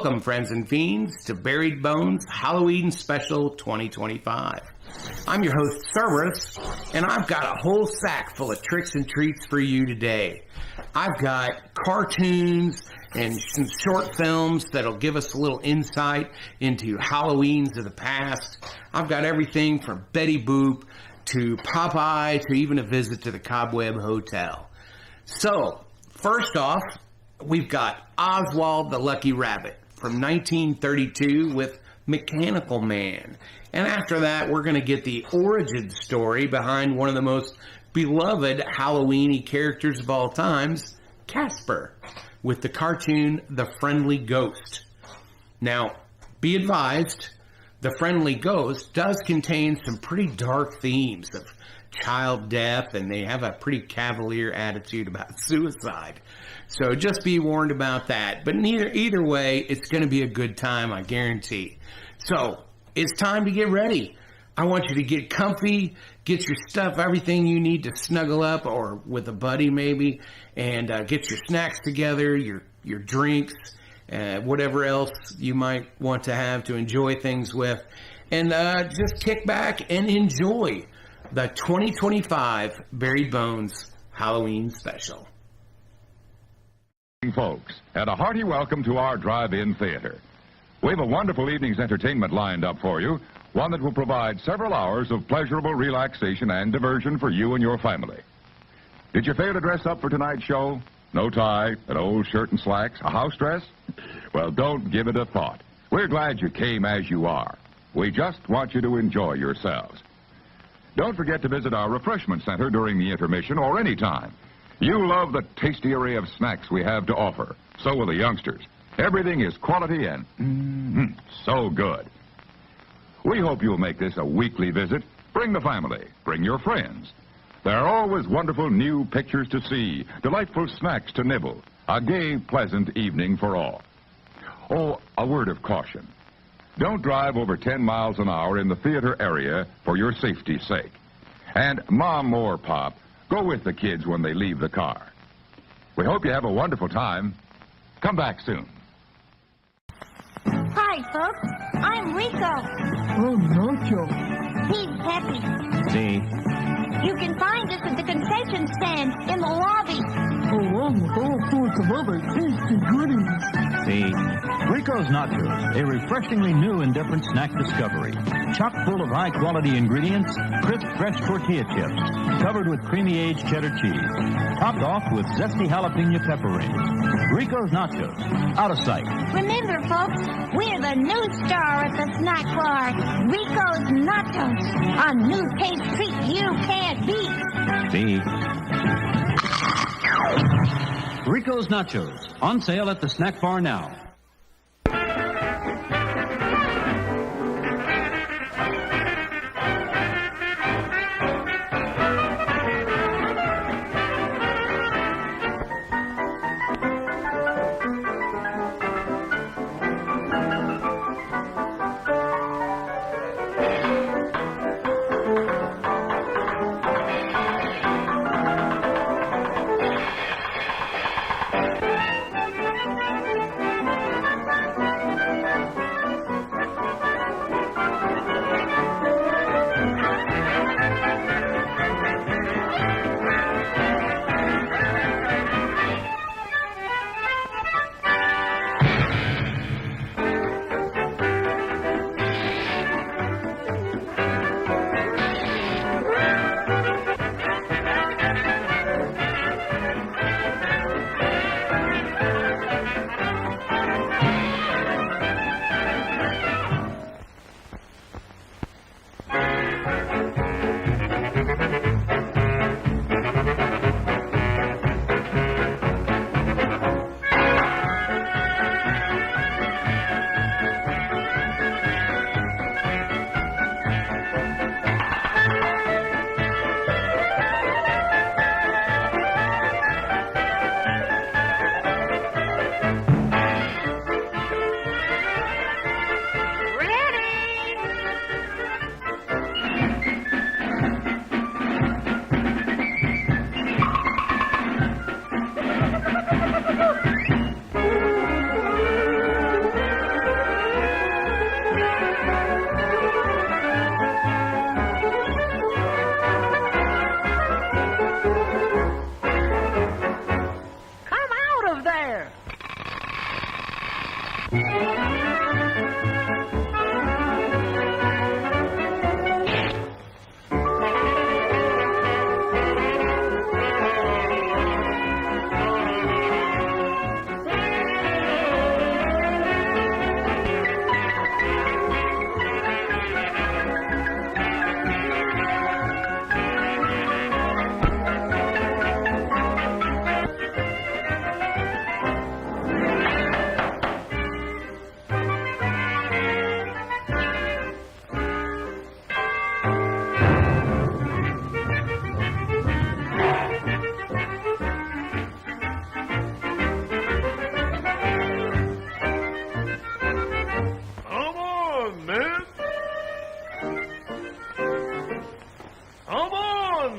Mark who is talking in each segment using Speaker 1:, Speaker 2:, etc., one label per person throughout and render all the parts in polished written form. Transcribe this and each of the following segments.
Speaker 1: Welcome, friends and fiends, to Buried Bones Halloween Special 2025. I'm your host, Cerberus, and I've got a whole sack full of tricks and treats for you today. I've got cartoons and some short films that'll give us a little insight into Halloweens of the past. I've got everything from Betty Boop to Popeye to even a visit to the Cobweb Hotel. So, first off, we've got Oswald the Lucky Rabbit from 1932 with Mechanical Man. And after that, we're going to get the origin story behind one of the most beloved Halloween-y characters of all times, Casper, with the cartoon The Friendly Ghost. Now, be advised, The Friendly Ghost does contain some pretty dark themes of child death, and they have a pretty cavalier attitude about suicide. So just be warned about that. But either way, it's going to be a good time, I guarantee. So, it's time to get ready. I want you to get comfy, get your stuff, everything you need to snuggle up, or with a buddy maybe, and get your snacks together, your drinks, whatever else you might want to have to enjoy things with. And just kick back and enjoy the 2025 Buried Bones Halloween Special.
Speaker 2: Folks, and a hearty welcome to our drive-in theater. We have a wonderful evening's entertainment lined up for you, one that will provide several hours of pleasurable relaxation and diversion for you and your family. Did you fail to dress up for tonight's show? No tie, an old shirt and slacks, a house dress? Well, don't give it a thought. We're glad you came as you are. We just want you to enjoy yourselves. Don't forget to visit our refreshment center during the intermission or any time. You love the tasty array of snacks we have to offer. So will the youngsters. Everything is quality and so good. We hope you'll make this a weekly visit. Bring the family. Bring your friends. There are always wonderful new pictures to see, delightful snacks to nibble, a gay, pleasant evening for all. Oh, a word of caution. Don't drive over 10 miles an hour in the theater area for your safety's sake. And Mom or Pop, go with the kids when they leave the car. We hope you have a wonderful time. Come back soon.
Speaker 3: Hi, folks. I'm Rico.
Speaker 4: Oh, Nacho.
Speaker 3: He's Peppy.
Speaker 5: See?
Speaker 3: You can find us at the concession stand in the lobby.
Speaker 4: Along with all sorts of other tasty goodies.
Speaker 5: See? Rico's Nachos, a refreshingly new and different snack discovery. Chock full of high-quality ingredients, crisp, fresh tortilla chips, covered with creamy aged cheddar cheese, topped off with zesty jalapeno pepper rings. Rico's Nachos, out of sight.
Speaker 3: Remember, folks, we're the new star at the snack bar, Rico's Nachos, a new taste treat you can't beat.
Speaker 5: See? Rico's Nachos, on sale at the snack bar now.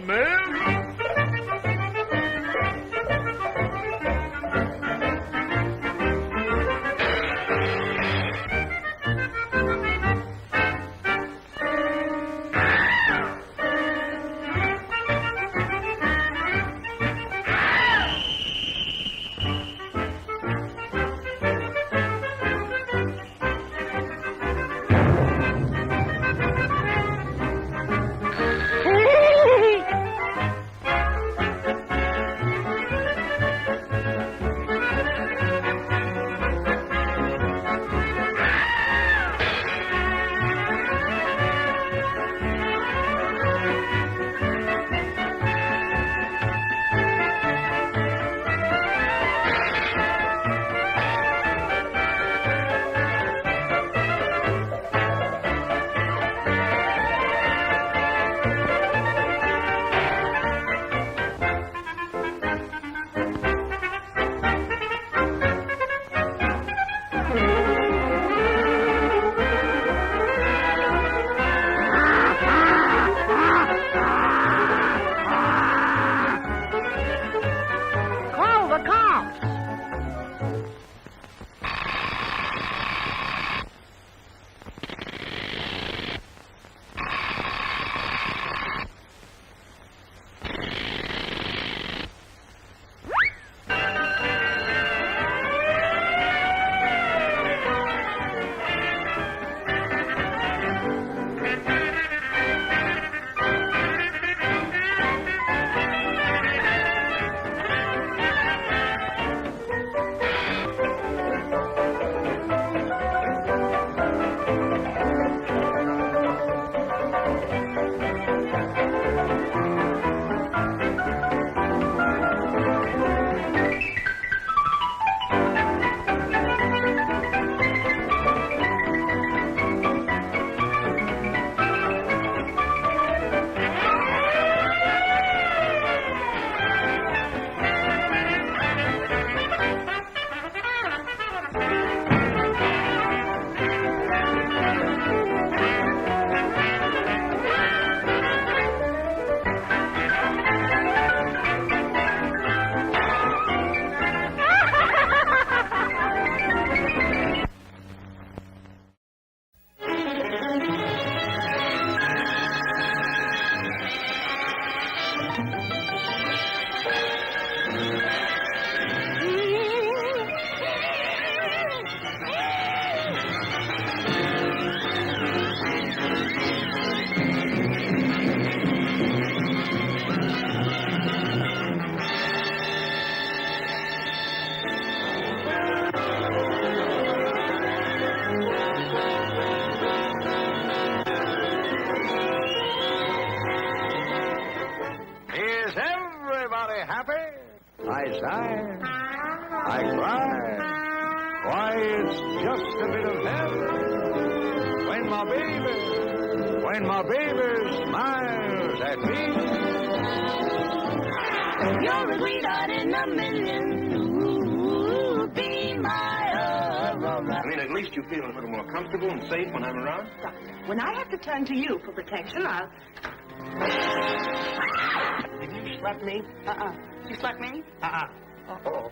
Speaker 6: man.
Speaker 7: I sigh, I cry. Why, it's just a bit of heaven when my baby smiles at me.
Speaker 3: You're a sweetheart in a million. Ooh, be my Aurora.
Speaker 1: I mean, at least you feel a little more comfortable and safe when I'm around.
Speaker 8: When I have to turn to you for protection, I'll...
Speaker 1: Did you slap me?
Speaker 8: You slap me?
Speaker 1: Uh-oh.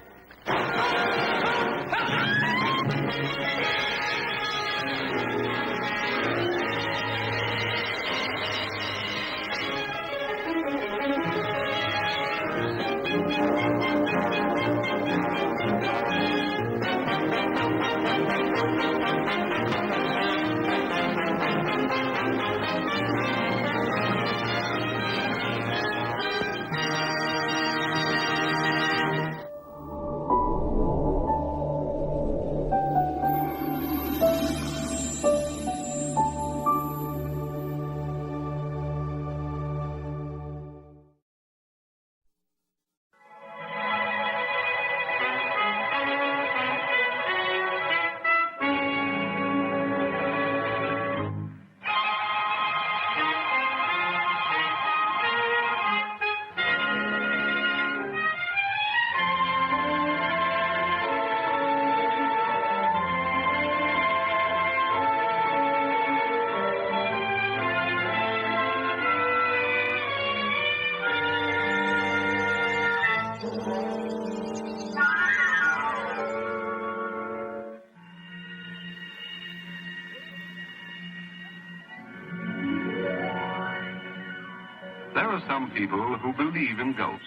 Speaker 6: There are some people who believe in ghosts,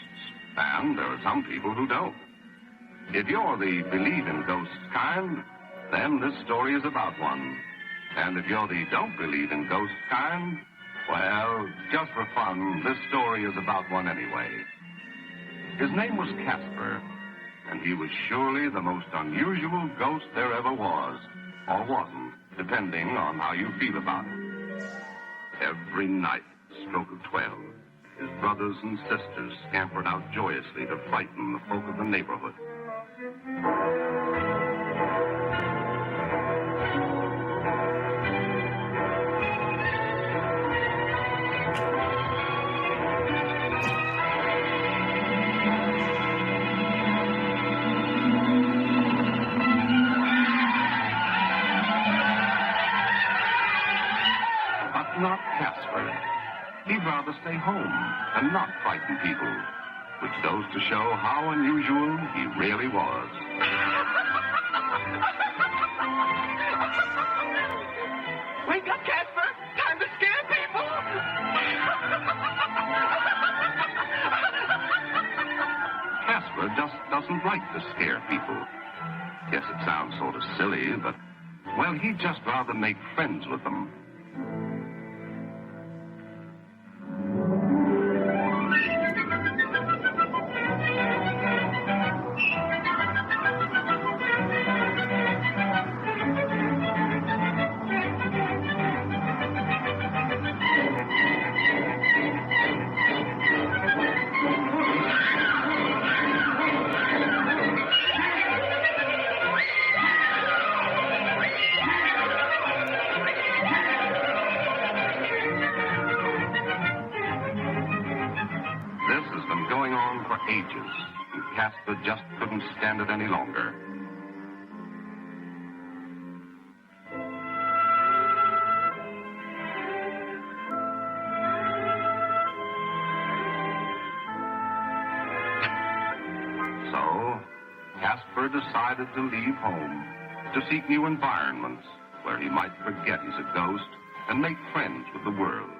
Speaker 6: and there are some people who don't. If you're the believe in ghosts kind, then this story is about one. And if you're the don't believe in ghosts kind, well, just for fun, this story is about one anyway. His name was Casper, and he was surely the most unusual ghost there ever was, or wasn't, depending on how you feel about it. Every night, stroke of 12, his brothers and sisters scampered out joyously to frighten the folk of the neighborhood. Not Casper. He'd rather stay home and not frighten people, which goes to show how unusual he really was.
Speaker 8: Wake up, Casper! Time to scare people!
Speaker 6: Casper just doesn't like to scare people. Yes, it sounds sort of silly, but, well, he'd just rather make friends with them. Ages, and Casper just couldn't stand it any longer. So, Casper decided to leave home, to seek new environments where he might forget he's a ghost and make friends with the world.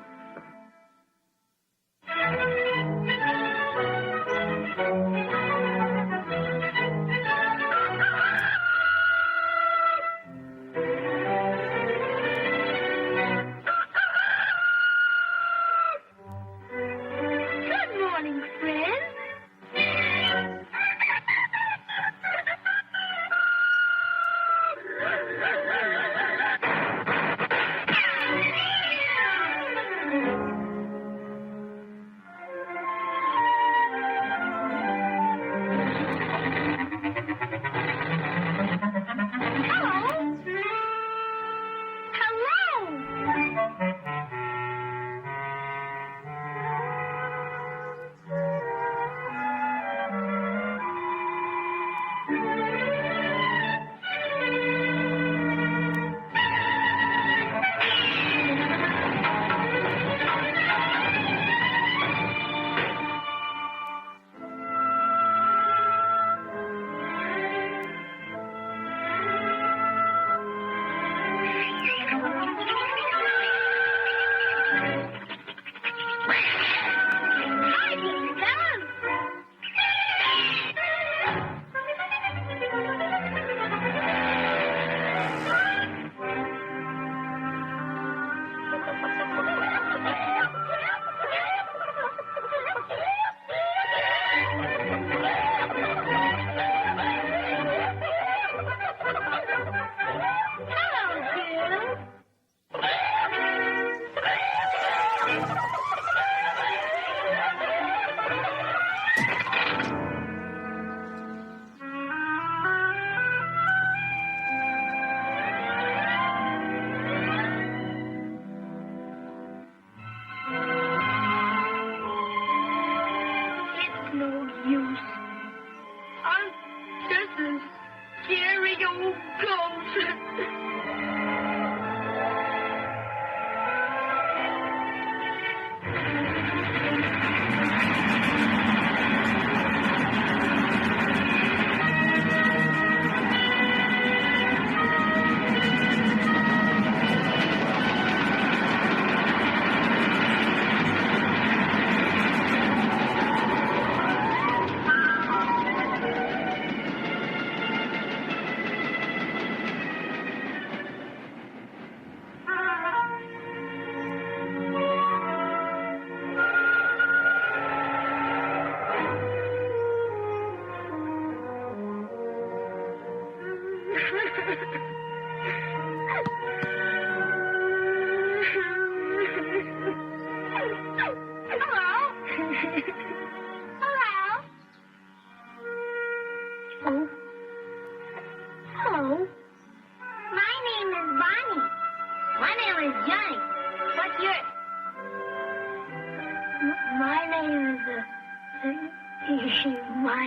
Speaker 3: My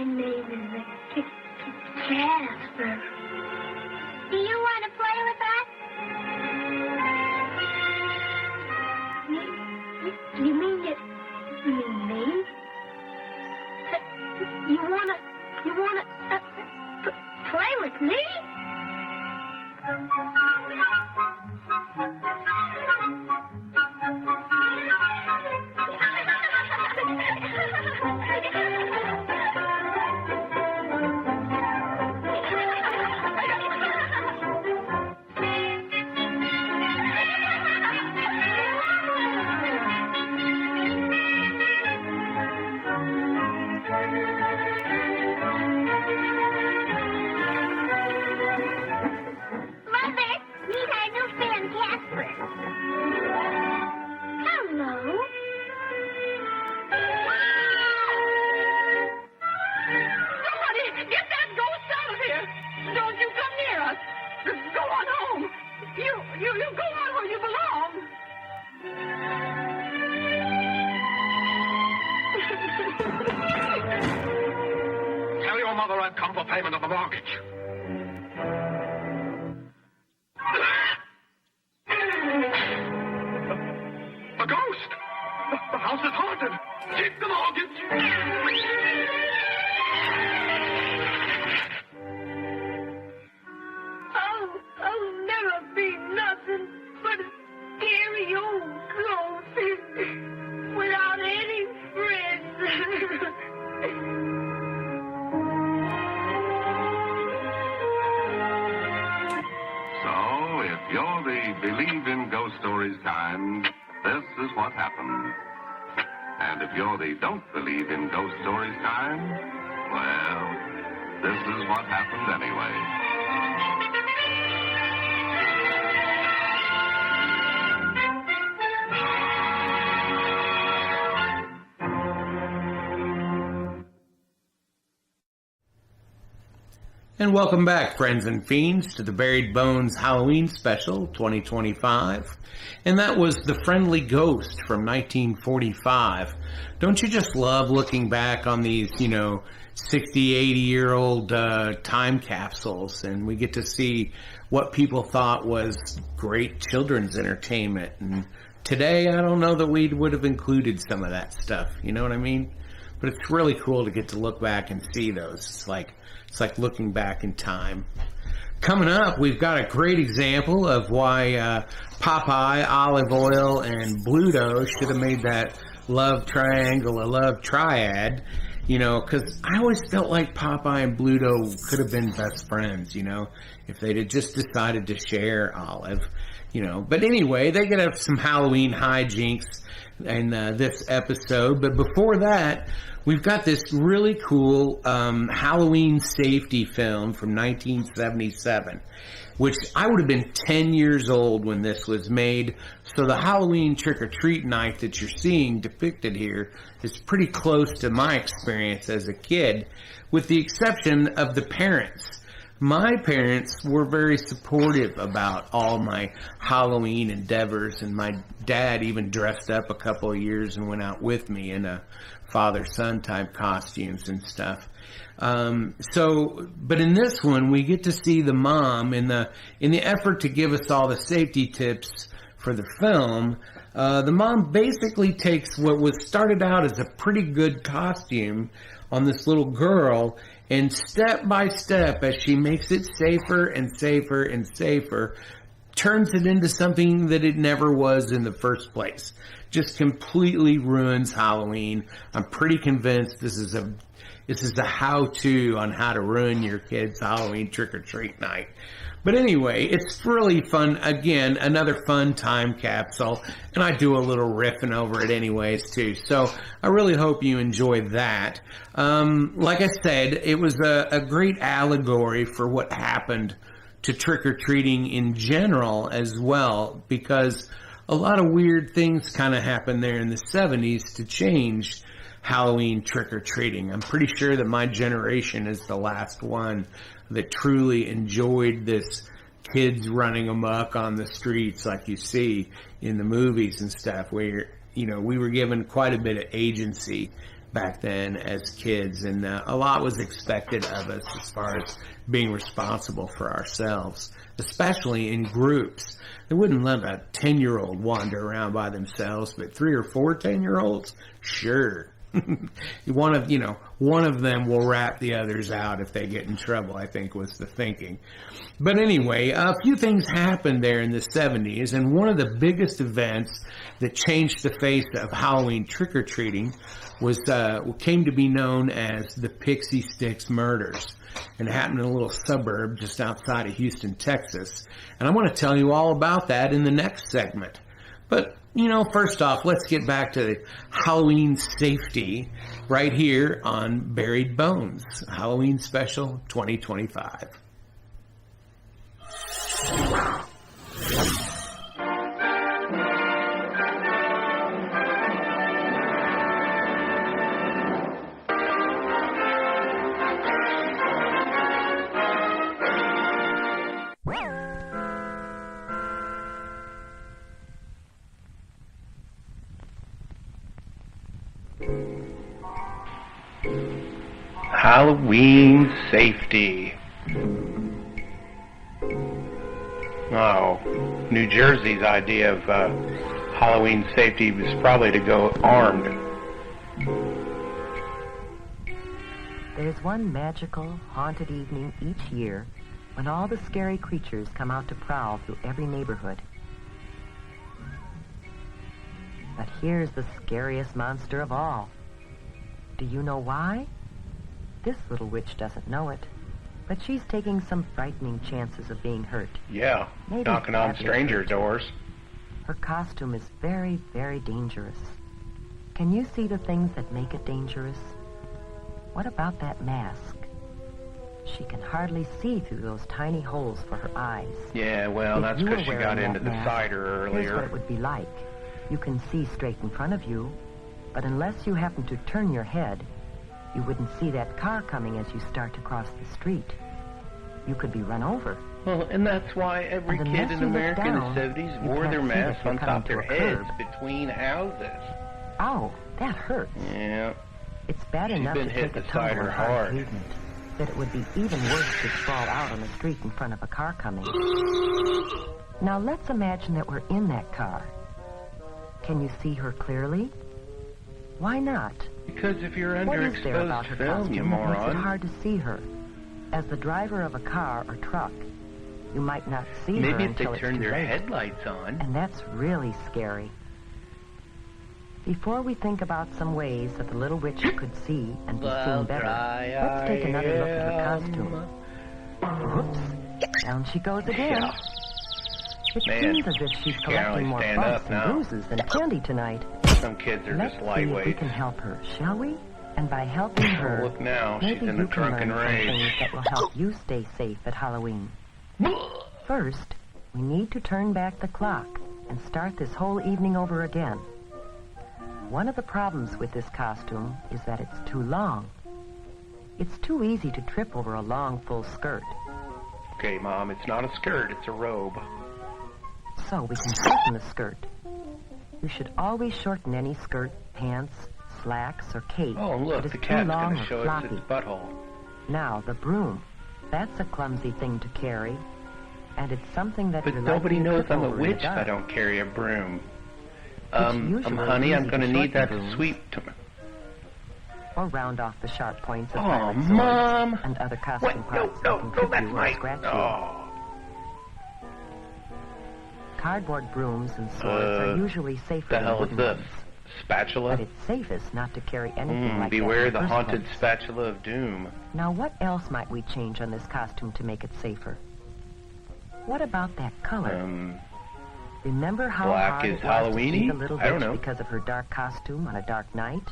Speaker 3: name is Casper. Do you want to play with us? You mean me? You wanna play with me?
Speaker 6: Tell your mother I've come for payment of the mortgage. A ghost! The house is haunted! Keep the mortgage!
Speaker 3: I'll never be nothing but a scary old ghost without any friends.
Speaker 6: So, if you're the believe in ghost stories kind, this is what happened. And if you're the don't believe in ghost stories kind, well, this is what happened anyway.
Speaker 1: And welcome back, friends and fiends, to the Buried Bones Halloween Special 2025. And that was The Friendly Ghost from 1945. Don't you just love looking back on these, 60, 80-year-old time capsules, and we get to see what people thought was great children's entertainment. And today, I don't know that we would have included some of that stuff, you know what I mean? But it's really cool to get to look back and see those. It's like looking back in time. Coming up, we've got a great example of why Popeye, Olive Oil, and Bluto should have made that love triangle a love triad, because I always felt like Popeye and Bluto could have been best friends, if they'd have just decided to share Olive, But anyway, they get up some Halloween hijinks in this episode. But before that, we've got this really cool Halloween safety film from 1977, which I would have been 10 years old when this was made. So the Halloween trick-or-treat night that you're seeing depicted here is pretty close to my experience as a kid, with the exception of the parents. My parents were very supportive about all my Halloween endeavors, and my dad even dressed up a couple of years and went out with me in a father-son type costumes and stuff. But in this one, we get to see the mom in the effort to give us all the safety tips for the film. The mom basically takes what was started out as a pretty good costume on this little girl, and step by step, as she makes it safer and safer and safer, turns it into something that it never was in the first place. Just completely ruins Halloween. I'm pretty convinced this is a how-to on how to ruin your kid's Halloween trick-or-treat night. But anyway, it's really fun. Again, another fun time capsule, and I do a little riffing over it anyways too. So I really hope you enjoy that. Like I said, it was a great allegory for what happened to trick-or-treating in general as well, because a lot of weird things kind of happened there in the 70s to change Halloween trick-or-treating. I'm pretty sure that my generation is the last one that truly enjoyed this kids running amok on the streets like you see in the movies and stuff, where we were given quite a bit of agency back then as kids, and a lot was expected of us as far as being responsible for ourselves, especially in groups. They wouldn't let a 10-year-old wander around by themselves, but 3 or 4 10-year-olds, sure. One of them will rat the others out if they get in trouble, I think was the thinking. But anyway, a few things happened there in the 70s, and one of the biggest events that changed the face of Halloween trick-or-treating was came to be known as the Pixie Sticks murders, and it happened in a little suburb just outside of Houston, Texas. And I want to tell you all about that in the next segment. But first off, let's get back to Halloween safety right here on Buried Bones, Halloween Special 2025. Halloween safety. Oh, New Jersey's idea of Halloween safety was probably to go armed.
Speaker 9: There's one magical, haunted evening each year when all the scary creatures come out to prowl through every neighborhood. But here's the scariest monster of all. Do you know why? This little witch doesn't know it, but she's taking some frightening chances of being hurt.
Speaker 1: Yeah,
Speaker 9: Maybe
Speaker 1: knocking on stranger doors.
Speaker 9: Her costume is very, very dangerous. Can you see the things that make it dangerous? What about that mask? She can hardly see through those tiny holes for her eyes.
Speaker 1: Yeah, well,
Speaker 9: If
Speaker 1: that's
Speaker 9: you were
Speaker 1: because she
Speaker 9: wearing
Speaker 1: got into
Speaker 9: that
Speaker 1: the
Speaker 9: mask,
Speaker 1: cider
Speaker 9: Here's what
Speaker 1: earlier.
Speaker 9: it would be like. You can see straight in front of you, but unless you happen to turn your head, you wouldn't see that car coming as you start to cross the street. You could be run over.
Speaker 1: Well, and that's why every
Speaker 9: And
Speaker 1: kid
Speaker 9: unless
Speaker 1: in
Speaker 9: you look
Speaker 1: America in the
Speaker 9: down,
Speaker 1: 70s
Speaker 9: you
Speaker 1: wore
Speaker 9: can't
Speaker 1: their
Speaker 9: see that
Speaker 1: masks
Speaker 9: you're
Speaker 1: on
Speaker 9: coming
Speaker 1: top of their
Speaker 9: to a curb.
Speaker 1: heads between houses.
Speaker 9: Ow, that hurts.
Speaker 1: Yeah.
Speaker 9: It's bad
Speaker 1: She's
Speaker 9: enough
Speaker 1: been
Speaker 9: to
Speaker 1: hit
Speaker 9: take a
Speaker 1: the
Speaker 9: tumble
Speaker 1: cider
Speaker 9: on hard
Speaker 1: hard.
Speaker 9: pavement, that it would be even worse to sprawl out on the street in front of a car coming. Now let's imagine that we're in that car. Can you see her clearly? Why not?
Speaker 1: Because if you're
Speaker 9: What is there about
Speaker 1: underexposed
Speaker 9: her
Speaker 1: film,
Speaker 9: costume
Speaker 1: you
Speaker 9: that makes it
Speaker 1: moron.
Speaker 9: hard to see her? As the driver of a car or truck, you might not see her
Speaker 1: Maybe if they
Speaker 9: until it's
Speaker 1: turned
Speaker 9: too
Speaker 1: their
Speaker 9: late.
Speaker 1: headlights on.
Speaker 9: And that's really scary. Before we think about some ways that the little witch could see and be seen better, let's take another look at her costume. Whoops. Down she goes again. It
Speaker 1: Man,
Speaker 9: seems as if she's
Speaker 1: she can't
Speaker 9: collecting
Speaker 1: only
Speaker 9: more
Speaker 1: stand
Speaker 9: bumps
Speaker 1: up
Speaker 9: and
Speaker 1: now.
Speaker 9: bruises than candy tonight.
Speaker 1: Some kids are
Speaker 9: Let's
Speaker 1: just
Speaker 9: see if we
Speaker 1: lightweight.
Speaker 9: can help her, shall we? And by helping her,
Speaker 1: Look now, she's
Speaker 9: maybe
Speaker 1: in
Speaker 9: you
Speaker 1: a
Speaker 9: can
Speaker 1: drunken
Speaker 9: learn some things
Speaker 1: rage.
Speaker 9: that will help you stay safe at Halloween. First, we need to turn back the clock and start this whole evening over again. One of the problems with this costume is that it's too long. It's too easy to trip over a long, full skirt.
Speaker 1: Okay, Mom, it's not a skirt, it's a robe.
Speaker 9: So we can shorten the skirt. You should always shorten any skirt, pants, slacks, or cape
Speaker 1: Oh,
Speaker 9: that
Speaker 1: look,
Speaker 9: is
Speaker 1: the
Speaker 9: too
Speaker 1: cat's
Speaker 9: long
Speaker 1: going to
Speaker 9: or
Speaker 1: show us
Speaker 9: floppy.
Speaker 1: its butthole.
Speaker 9: Now, the broom. That's a clumsy thing to carry. And it's something that
Speaker 1: But
Speaker 9: you're
Speaker 1: nobody
Speaker 9: likely to
Speaker 1: knows
Speaker 9: trip
Speaker 1: I'm a
Speaker 9: over in the
Speaker 1: witch if I
Speaker 9: dark.
Speaker 1: don't carry a broom.
Speaker 9: usually
Speaker 1: Honey, I'm
Speaker 9: easy
Speaker 1: going to
Speaker 9: to
Speaker 1: need that
Speaker 9: shorten
Speaker 1: to
Speaker 9: brooms.
Speaker 1: sweep to me.
Speaker 9: Or round off the sharp points of
Speaker 1: Oh,
Speaker 9: pilot swords
Speaker 1: Mom.
Speaker 9: and other costume
Speaker 1: Wait, no,
Speaker 9: parts
Speaker 1: no,
Speaker 9: that can
Speaker 1: no,
Speaker 9: trip
Speaker 1: that's
Speaker 9: you or
Speaker 1: my...
Speaker 9: scratch you.
Speaker 1: Oh.
Speaker 9: Cardboard brooms and swords are usually safer
Speaker 1: The
Speaker 9: than
Speaker 1: hell is
Speaker 9: wooden
Speaker 1: this?
Speaker 9: ones.
Speaker 1: Spatula?
Speaker 9: But it's safest not to carry anything like
Speaker 1: Beware
Speaker 9: that
Speaker 1: the
Speaker 9: in the first
Speaker 1: haunted
Speaker 9: place.
Speaker 1: spatula of doom.
Speaker 9: Now, what else might we change on this costume to make it safer? What about that color? Remember how
Speaker 1: Black
Speaker 9: hard
Speaker 1: is
Speaker 9: it was to see
Speaker 1: Halloween-y?
Speaker 9: the little
Speaker 1: I don't
Speaker 9: witch
Speaker 1: know.
Speaker 9: because of her dark costume on a dark night?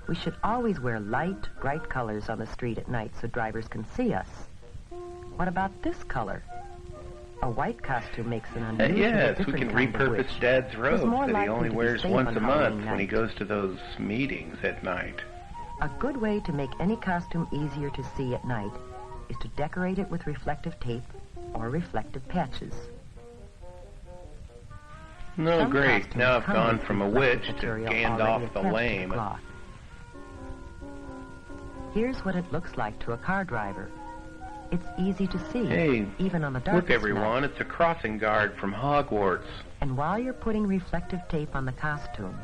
Speaker 9: We should always wear light, bright colors on the street at night so drivers can see us. What about this color? A white costume makes an unusually
Speaker 1: Yes, we
Speaker 9: different
Speaker 1: can
Speaker 9: kind of
Speaker 1: repurpose
Speaker 9: witch.
Speaker 1: Dad's
Speaker 9: Who's
Speaker 1: robes
Speaker 9: more
Speaker 1: that he
Speaker 9: likely
Speaker 1: only
Speaker 9: to be
Speaker 1: wears
Speaker 9: safe
Speaker 1: once
Speaker 9: on
Speaker 1: a month
Speaker 9: Halloween
Speaker 1: when he
Speaker 9: night.
Speaker 1: goes to those meetings at night.
Speaker 9: A good way to make any costume easier to see at night is to decorate it with reflective tape or reflective patches.
Speaker 1: No,
Speaker 9: Some
Speaker 1: great.
Speaker 9: costumes
Speaker 1: Now I've
Speaker 9: come
Speaker 1: gone
Speaker 9: with
Speaker 1: from a
Speaker 9: reflective
Speaker 1: witch to
Speaker 9: material
Speaker 1: Gandalf
Speaker 9: already
Speaker 1: the
Speaker 9: attached to
Speaker 1: Lame.
Speaker 9: cloth. Here's what it looks like to a car driver. It's easy to see,
Speaker 1: Hey,
Speaker 9: even on the darkest
Speaker 1: Look, everyone,
Speaker 9: night.
Speaker 1: it's a crossing guard from Hogwarts.
Speaker 9: And while you're putting reflective tape on the costume,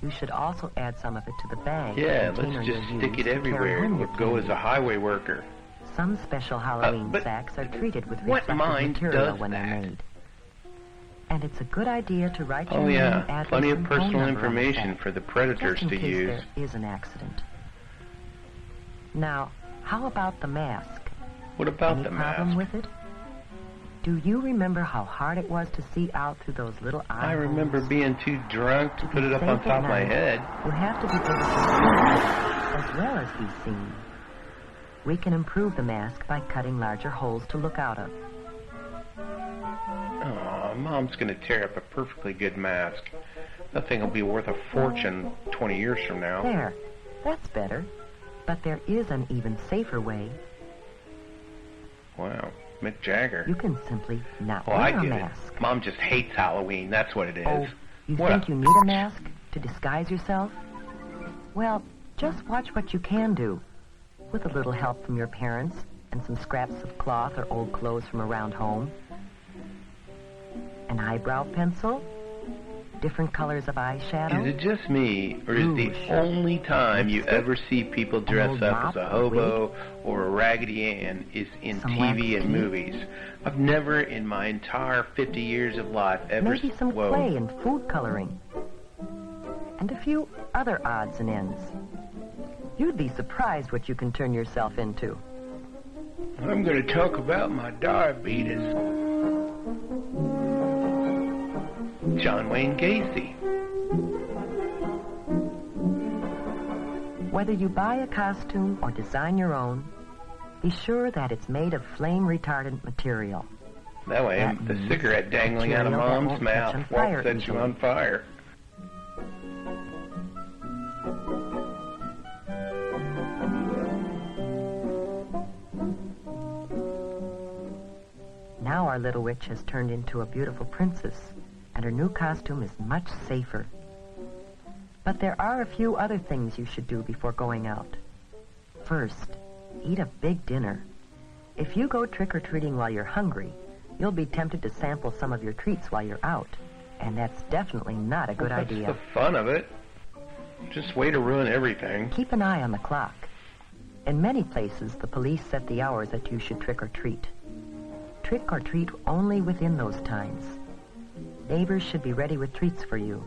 Speaker 9: you should also add some of it to the bag.
Speaker 1: Yeah,
Speaker 9: or container
Speaker 1: let's just
Speaker 9: you'll
Speaker 1: stick
Speaker 9: use
Speaker 1: it
Speaker 9: to carry
Speaker 1: everywhere.
Speaker 9: home
Speaker 1: It
Speaker 9: your
Speaker 1: would go as
Speaker 9: candy.
Speaker 1: a highway worker.
Speaker 9: Some special Halloween
Speaker 1: but
Speaker 9: sacks are treated with
Speaker 1: what
Speaker 9: reflective
Speaker 1: mind
Speaker 9: material
Speaker 1: does
Speaker 9: when they're
Speaker 1: that?
Speaker 9: made. And it's a good idea to write your
Speaker 1: Oh,
Speaker 9: name,
Speaker 1: yeah.
Speaker 9: address,
Speaker 1: Plenty of
Speaker 9: and phone
Speaker 1: personal
Speaker 9: number on the
Speaker 1: information
Speaker 9: sack,
Speaker 1: for the predators
Speaker 9: just in
Speaker 1: to
Speaker 9: case
Speaker 1: use.
Speaker 9: there is an accident. Now, how about the mask?
Speaker 1: What about
Speaker 9: Any
Speaker 1: the
Speaker 9: problem
Speaker 1: mask?
Speaker 9: with it? Do you remember how hard it was to see out through those little eye
Speaker 1: I remember
Speaker 9: holes?
Speaker 1: being too drunk to put it up
Speaker 9: Safe
Speaker 1: on
Speaker 9: at
Speaker 1: top of my
Speaker 9: night,
Speaker 1: head.
Speaker 9: You have to be able to see as well as be seen. We can improve the mask by cutting larger holes to look out of.
Speaker 1: Oh, Mom's going to tear up a perfectly good mask. That thing will be worth a fortune 20 years from now.
Speaker 9: There, that's better. But there is an even safer way.
Speaker 1: Wow, Mick Jagger.
Speaker 9: You can simply not
Speaker 1: Oh, I
Speaker 9: wear a
Speaker 1: get
Speaker 9: mask.
Speaker 1: it. Mom just hates Halloween. That's what it is.
Speaker 9: Oh, you
Speaker 1: What
Speaker 9: think
Speaker 1: a-
Speaker 9: you need a mask to disguise yourself? Well, just watch what you can do. With a little help from your parents and some scraps of cloth or old clothes from around home. An eyebrow pencil, different colors of eyeshadow.
Speaker 1: Is it just me, or is the
Speaker 9: Rouge.
Speaker 1: only time you
Speaker 9: Lipstick.
Speaker 1: ever see people dress
Speaker 9: old
Speaker 1: up
Speaker 9: mop
Speaker 1: as a
Speaker 9: or
Speaker 1: hobo or a Raggedy Ann is in
Speaker 9: Some
Speaker 1: TV
Speaker 9: wax
Speaker 1: and
Speaker 9: tea.
Speaker 1: movies? I've never in my entire 50 years of life ever...
Speaker 9: Maybe some
Speaker 1: Whoa.
Speaker 9: clay and food coloring. And a few other odds and ends. You'd be surprised what you can turn yourself into.
Speaker 1: I'm going to talk about my diabetes. John Wayne Gacy.
Speaker 9: Whether you buy a costume or design your own, be sure that it's made of flame-retardant material.
Speaker 1: That way,
Speaker 9: That
Speaker 1: the
Speaker 9: means
Speaker 1: cigarette dangling out of
Speaker 9: material that
Speaker 1: Mom's
Speaker 9: won't catch
Speaker 1: mouth
Speaker 9: on fire
Speaker 1: won't set you
Speaker 9: easily.
Speaker 1: on fire.
Speaker 9: Now our little witch has turned into a beautiful princess, and her new costume is much safer. But there are a few other things you should do before going out. First, eat a big dinner. If you go trick-or-treating while you're hungry, you'll be tempted to sample some of your treats while you're out, and that's definitely not a good
Speaker 1: That's
Speaker 9: idea.
Speaker 1: the fun of it. Just way to ruin everything.
Speaker 9: Keep an eye on the clock. In many places, the police set the hours that you should trick-or-treat. Trick-or-treat only within those times. Neighbors should be ready with treats for you.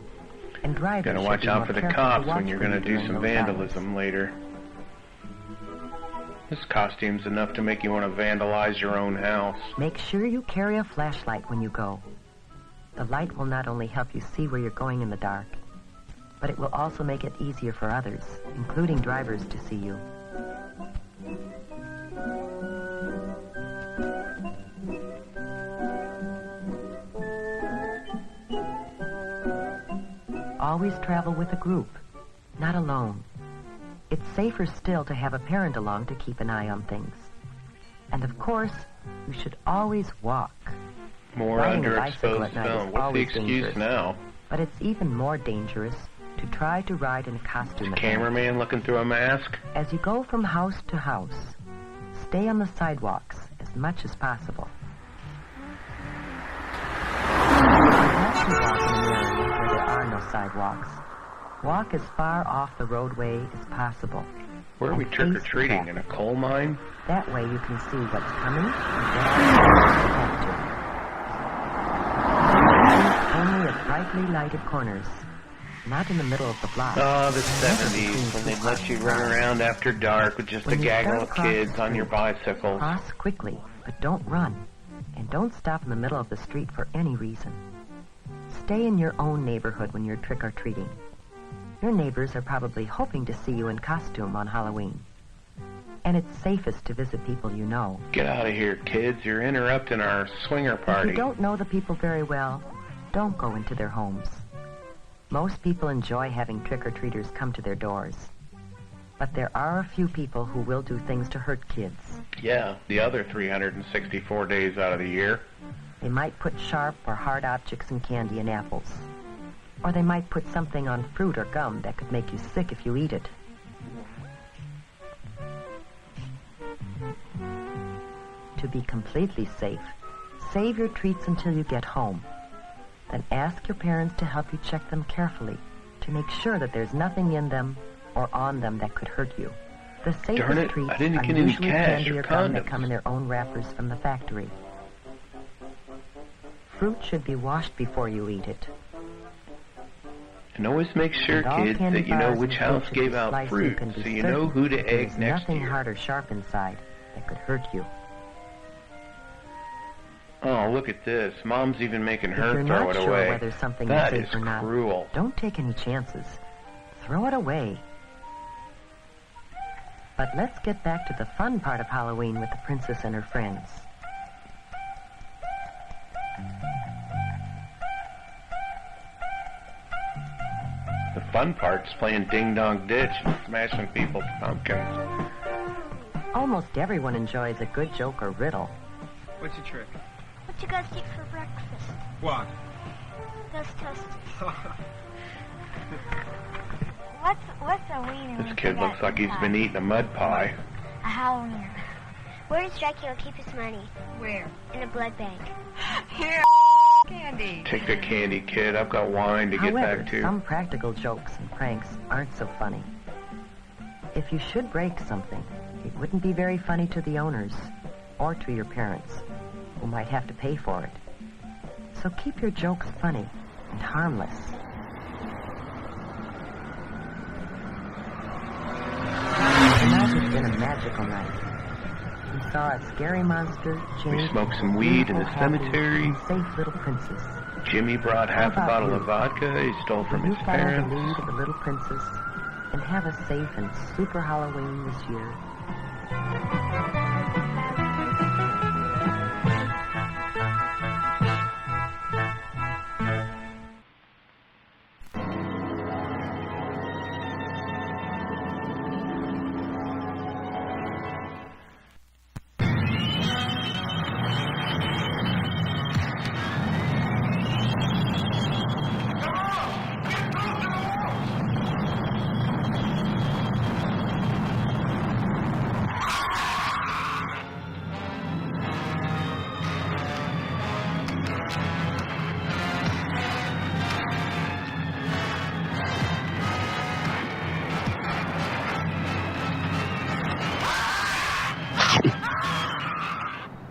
Speaker 9: And drivers
Speaker 1: Gotta
Speaker 9: should
Speaker 1: watch
Speaker 9: be
Speaker 1: out
Speaker 9: more
Speaker 1: for the
Speaker 9: careful to
Speaker 1: cops
Speaker 9: watch
Speaker 1: when you're
Speaker 9: for you
Speaker 1: gonna do
Speaker 9: during
Speaker 1: some
Speaker 9: those
Speaker 1: vandalism later. This costume's enough to make you want to vandalize your own house.
Speaker 9: hours. Make sure you carry a flashlight when you go. The light will not only help you see where you're going in the dark, but it will also make it easier for others, including drivers, to see you. Always travel with a group, not alone. It's safer still to have a parent along to keep an eye on things. And of course, you should always walk.
Speaker 1: More
Speaker 9: Riding a bicycle
Speaker 1: underexposed
Speaker 9: at night is
Speaker 1: film. What's the
Speaker 9: always
Speaker 1: excuse
Speaker 9: dangerous.
Speaker 1: now?
Speaker 9: But it's even more dangerous to try to ride in a costume at night.
Speaker 1: Cameraman looking through a mask?
Speaker 9: As you go from house to house, stay on the sidewalks as much as possible. If you have to walk in an area where there are no sidewalks, walk as far off the roadway as possible.
Speaker 1: Where are we
Speaker 9: and face the
Speaker 1: trick-or-treating?
Speaker 9: traffic.
Speaker 1: In a coal mine?
Speaker 9: That way you can see what's coming and what you have to. Only at brightly lighted corners, not in the middle of the block.
Speaker 1: Oh, the
Speaker 9: Never
Speaker 1: 70s,
Speaker 9: between
Speaker 1: when
Speaker 9: two
Speaker 1: they'd let you
Speaker 9: cars.
Speaker 1: run around after dark with just a
Speaker 9: When you
Speaker 1: gaggle
Speaker 9: start
Speaker 1: of
Speaker 9: across
Speaker 1: kids
Speaker 9: the
Speaker 1: on your
Speaker 9: street,
Speaker 1: bicycles.
Speaker 9: Cross quickly, but don't run. And don't stop in the middle of the street for any reason. Stay in your own neighborhood when you're trick-or-treating. Your neighbors are probably hoping to see you in costume on Halloween. And it's safest to visit people you know.
Speaker 1: Get out of here, kids. You're interrupting our swinger
Speaker 9: If
Speaker 1: party.
Speaker 9: you don't know the people very well, don't go into their homes. Most people enjoy having trick-or-treaters come to their doors. But there are a few people who will do things to hurt kids.
Speaker 1: Yeah, the other 364 days out of the year.
Speaker 9: They might put sharp or hard objects in candy and apples. Or they might put something on fruit or gum that could make you sick if you eat it. To be completely safe, save your treats until you get home. Then ask your parents to help you check them carefully to make sure that there's nothing in them or on them that could hurt you. The safest treats are usually candy or gum that come in their own wrappers from the factory. Fruit should be washed before you eat it.
Speaker 10: And always make sure, kids, that you know which house gave out fruit, so you know who to egg next
Speaker 9: nothing
Speaker 10: year.
Speaker 9: hard or sharp inside that could hurt you.
Speaker 10: Oh, look at this. Mom's even making
Speaker 9: If
Speaker 10: her
Speaker 9: you're
Speaker 10: throw
Speaker 9: not
Speaker 10: it
Speaker 9: sure
Speaker 10: away.
Speaker 9: whether something
Speaker 10: That
Speaker 9: is
Speaker 10: is
Speaker 9: safe or not,
Speaker 10: cruel.
Speaker 9: don't take any chances. Throw it away. But let's get back to the fun part of Halloween with the princess and her friends.
Speaker 10: The fun part's playing ding-dong ditch and smashing people's pumpkins.
Speaker 9: Almost everyone enjoys a good joke or riddle.
Speaker 11: What's your trick?
Speaker 3: What you guys eat for breakfast?
Speaker 11: What?
Speaker 3: Ghost toasties. What's a wiener?
Speaker 10: This kid looks like he's been eating a mud pie.
Speaker 3: A Halloween. Where does Dracula keep his money? Where? In a blood bank.
Speaker 12: Here, candy.
Speaker 10: Take the candy, kid. I've got wine to get
Speaker 9: However,
Speaker 10: back to.
Speaker 9: some practical jokes and pranks aren't so funny. If you should break something, it wouldn't be very funny to the owners or to your parents, who might have to pay for it. So keep your jokes funny and harmless. Tonight has been a magical night. We saw a scary monster, Jimmy.
Speaker 10: We smoked some weed in the cemetery.
Speaker 9: Safe little princess.
Speaker 10: Jimmy brought half a bottle of vodka he stole from
Speaker 9: You
Speaker 10: his
Speaker 9: follow the
Speaker 10: parents.
Speaker 9: lead of the little princess and have a safe and super Halloween this year.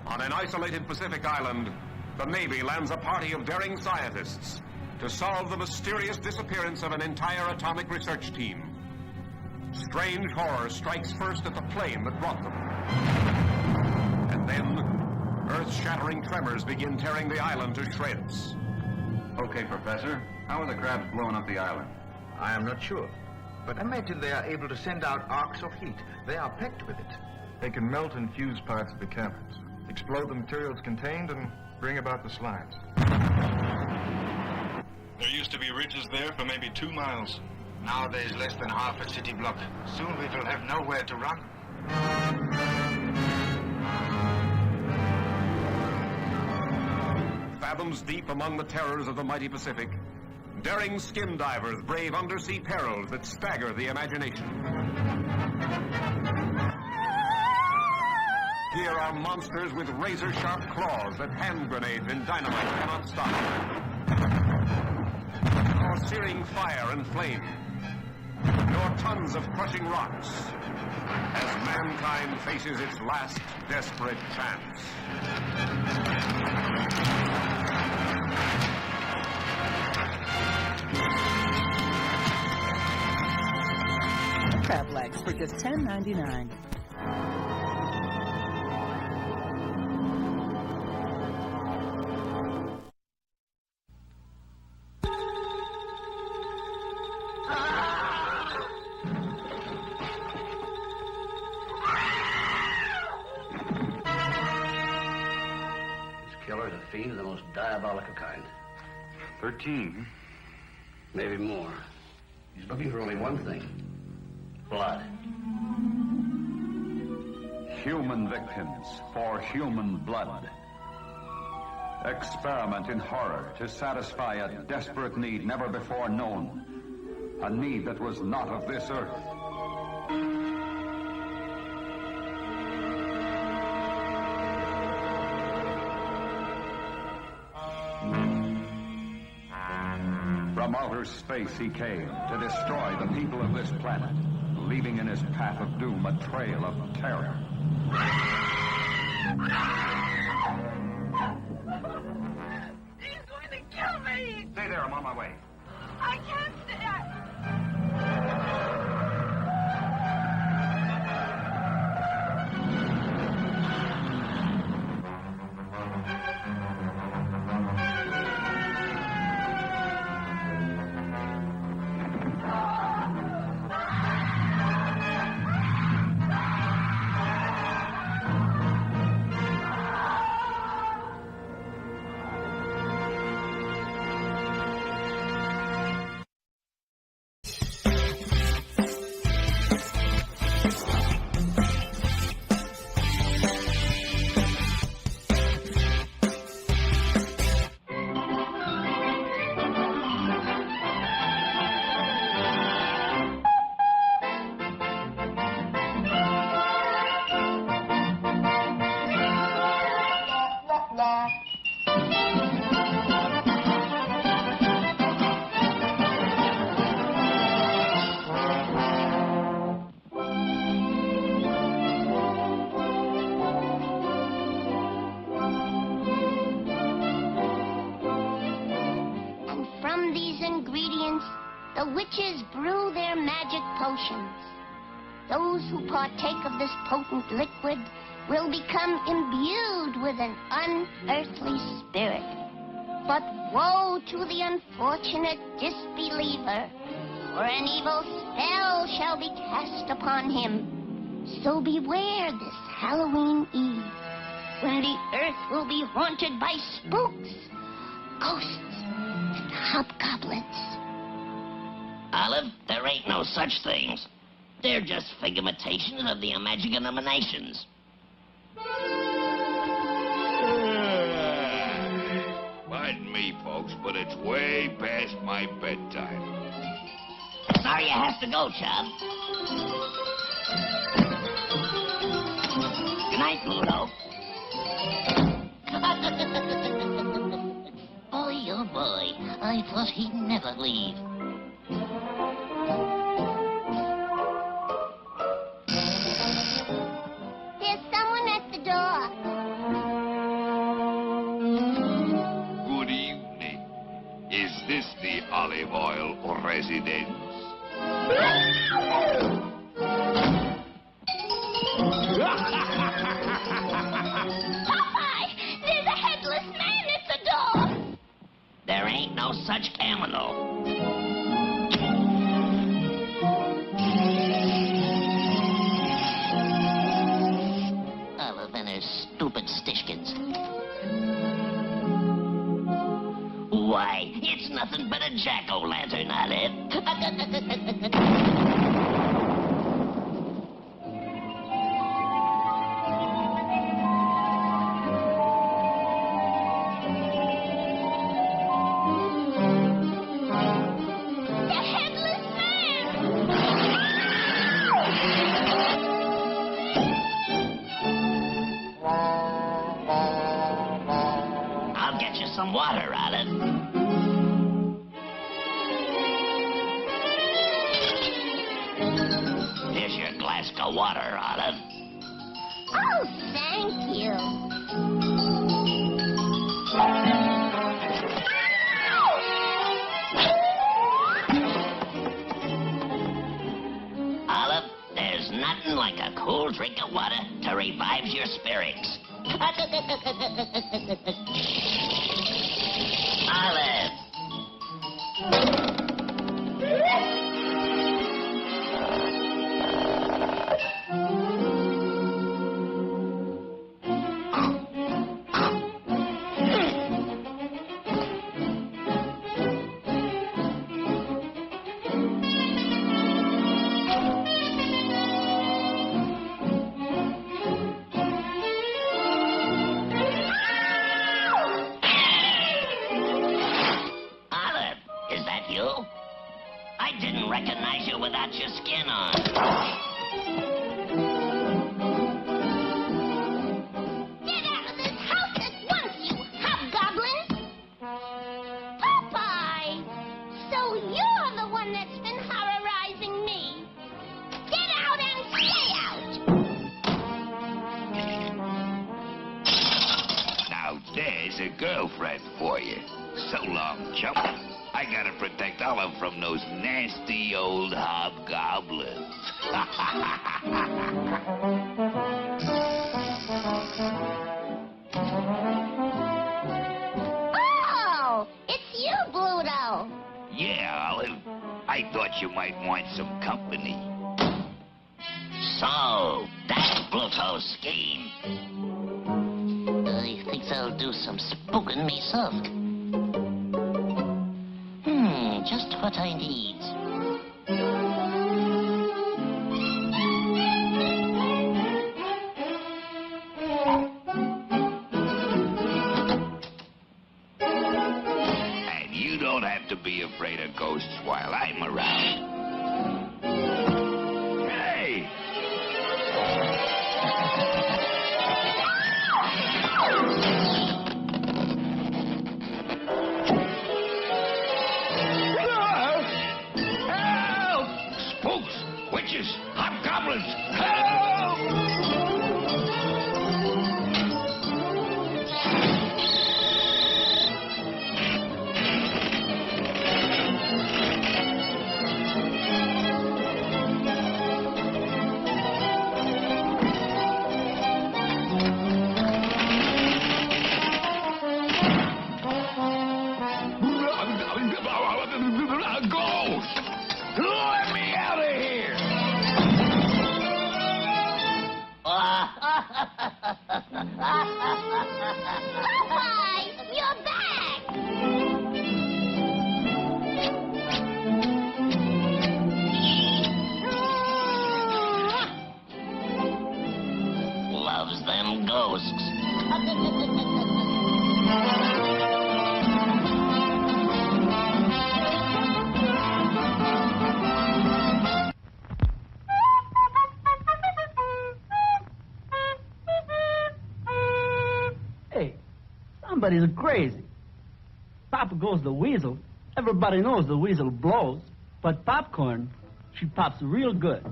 Speaker 6: On an isolated Pacific island, the Navy lands a party of daring scientists to solve the mysterious disappearance of an entire atomic research team. Strange horror strikes first at the plane that brought them. And then, earth-shattering tremors begin tearing the island to shreds.
Speaker 13: Okay, Professor. How are the crabs blowing up the island?
Speaker 14: I am not sure. But imagine they are able to send out arcs of heat. They are packed with it.
Speaker 15: They can melt and fuse parts of the caverns, explode the materials contained, and bring about the slides.
Speaker 16: There used to be ridges there for maybe 2 miles.
Speaker 14: Now there is less than half a city block. Soon we will have nowhere to run.
Speaker 6: Fathoms deep among the terrors of the mighty Pacific, daring skin divers brave undersea perils that stagger the imagination. Here are monsters with razor-sharp claws that hand grenades and dynamite cannot stop. Nor searing fire and flame, nor tons of crushing rocks, as mankind faces its last desperate chance.
Speaker 17: Crab legs for just $10.99.
Speaker 18: Killer is a fiend of the most diabolical kind.
Speaker 13: 13.
Speaker 18: Maybe more. He's looking for only one thing. Blood.
Speaker 13: Human victims for human blood. Experiment in horror to satisfy a desperate need never before known. A need that was not of this earth. From outer space he came to destroy the people of this planet, leaving in his path of doom a trail of terror.
Speaker 8: He's going to kill me!
Speaker 13: Stay there, I'm on my way.
Speaker 8: I can't stay.
Speaker 3: The witches brew their magic potions. Those who partake of this potent liquid will become imbued with an unearthly spirit. But woe to the unfortunate disbeliever, for an evil spell shall be cast upon him. So beware this Halloween Eve, when the earth will be haunted by spooks, ghosts, and hobgoblins.
Speaker 11: Olive, there ain't no such things. They're just figmentations of the imaginations.
Speaker 19: Pardon me, folks, but it's way past my bedtime.
Speaker 11: Sorry you have to go, Chub. Good night, Pluto. Boy, oh boy, I thought he'd never leave.
Speaker 3: There's someone at the door.
Speaker 19: Good evening. Is this the olive oil residence?
Speaker 3: Popeye! There's a headless man at the door!
Speaker 11: There ain't no such camel. Olive and her stupid stishkins. Why, it's nothing but a jack-o'-lantern, Olive. I'll get you some water, Olive. Here's your glass of water, Olive.
Speaker 3: Oh, thank you.
Speaker 11: Olive, there's nothing like a cool drink of water to revive your spirits. Olive. pleasure without your skin on.
Speaker 3: Get out of this house at once, you hobgoblin! Popeye! So you're the one that's been horrorizing me. Get out and stay out!
Speaker 19: Now there's a girlfriend for you. So long, chump. I gotta protect Olive from those nasty old hobgoblins.
Speaker 3: Oh! It's you, Bluto!
Speaker 19: Yeah, Olive. I thought you might want some company.
Speaker 11: So, that's Bluto's scheme. I think I'll do some spooking myself. Just what I need.
Speaker 19: And you don't have to be afraid of ghosts while I'm around. Hey! Witches! Hobgoblins! Help! Ghost! Let me out of here!
Speaker 3: Popeye! You're back!
Speaker 11: Loves them ghosts.
Speaker 4: Somebody's crazy. Papa goes the weasel. Everybody knows the weasel blows. But popcorn, she pops real good.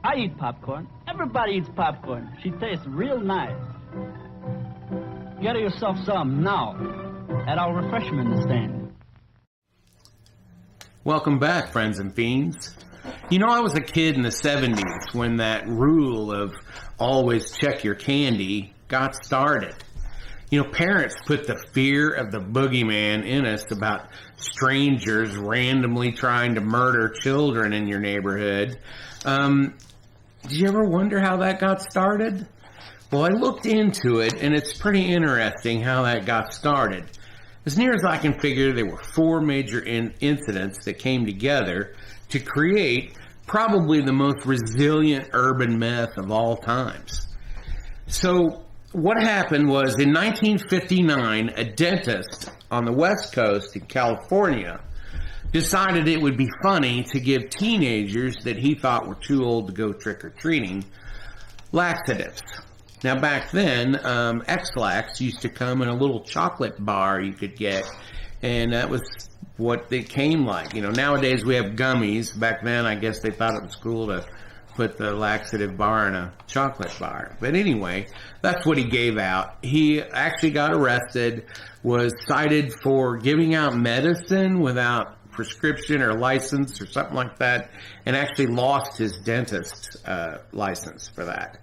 Speaker 4: I eat popcorn. Everybody eats popcorn. She tastes real nice. Get yourself some now at our refreshment stand.
Speaker 1: Welcome back, friends and fiends. You know, I was a kid in the 70s when that rule of always check your candy got started. You know, parents put the fear of the boogeyman in us about strangers randomly trying to murder children in your neighborhood. Did you ever wonder how that got started? Well, I looked into it, and it's pretty interesting how that got started. As near as I can figure, there were four major incidents that came together to create probably the most resilient urban myth of all times. So, what happened was, in 1959, a dentist on the West Coast in California decided it would be funny to give teenagers that he thought were too old to go trick-or-treating laxatives. Now, back then, X-Lax used to come in a little chocolate bar you could get, and that was what they came like. You know, nowadays we have gummies. Back then, I guess they thought it was cool to put the laxative bar in a chocolate bar. But anyway, that's what he gave out. He actually got arrested, was cited for giving out medicine without prescription or license or something like that, and actually lost his dentist's license for that.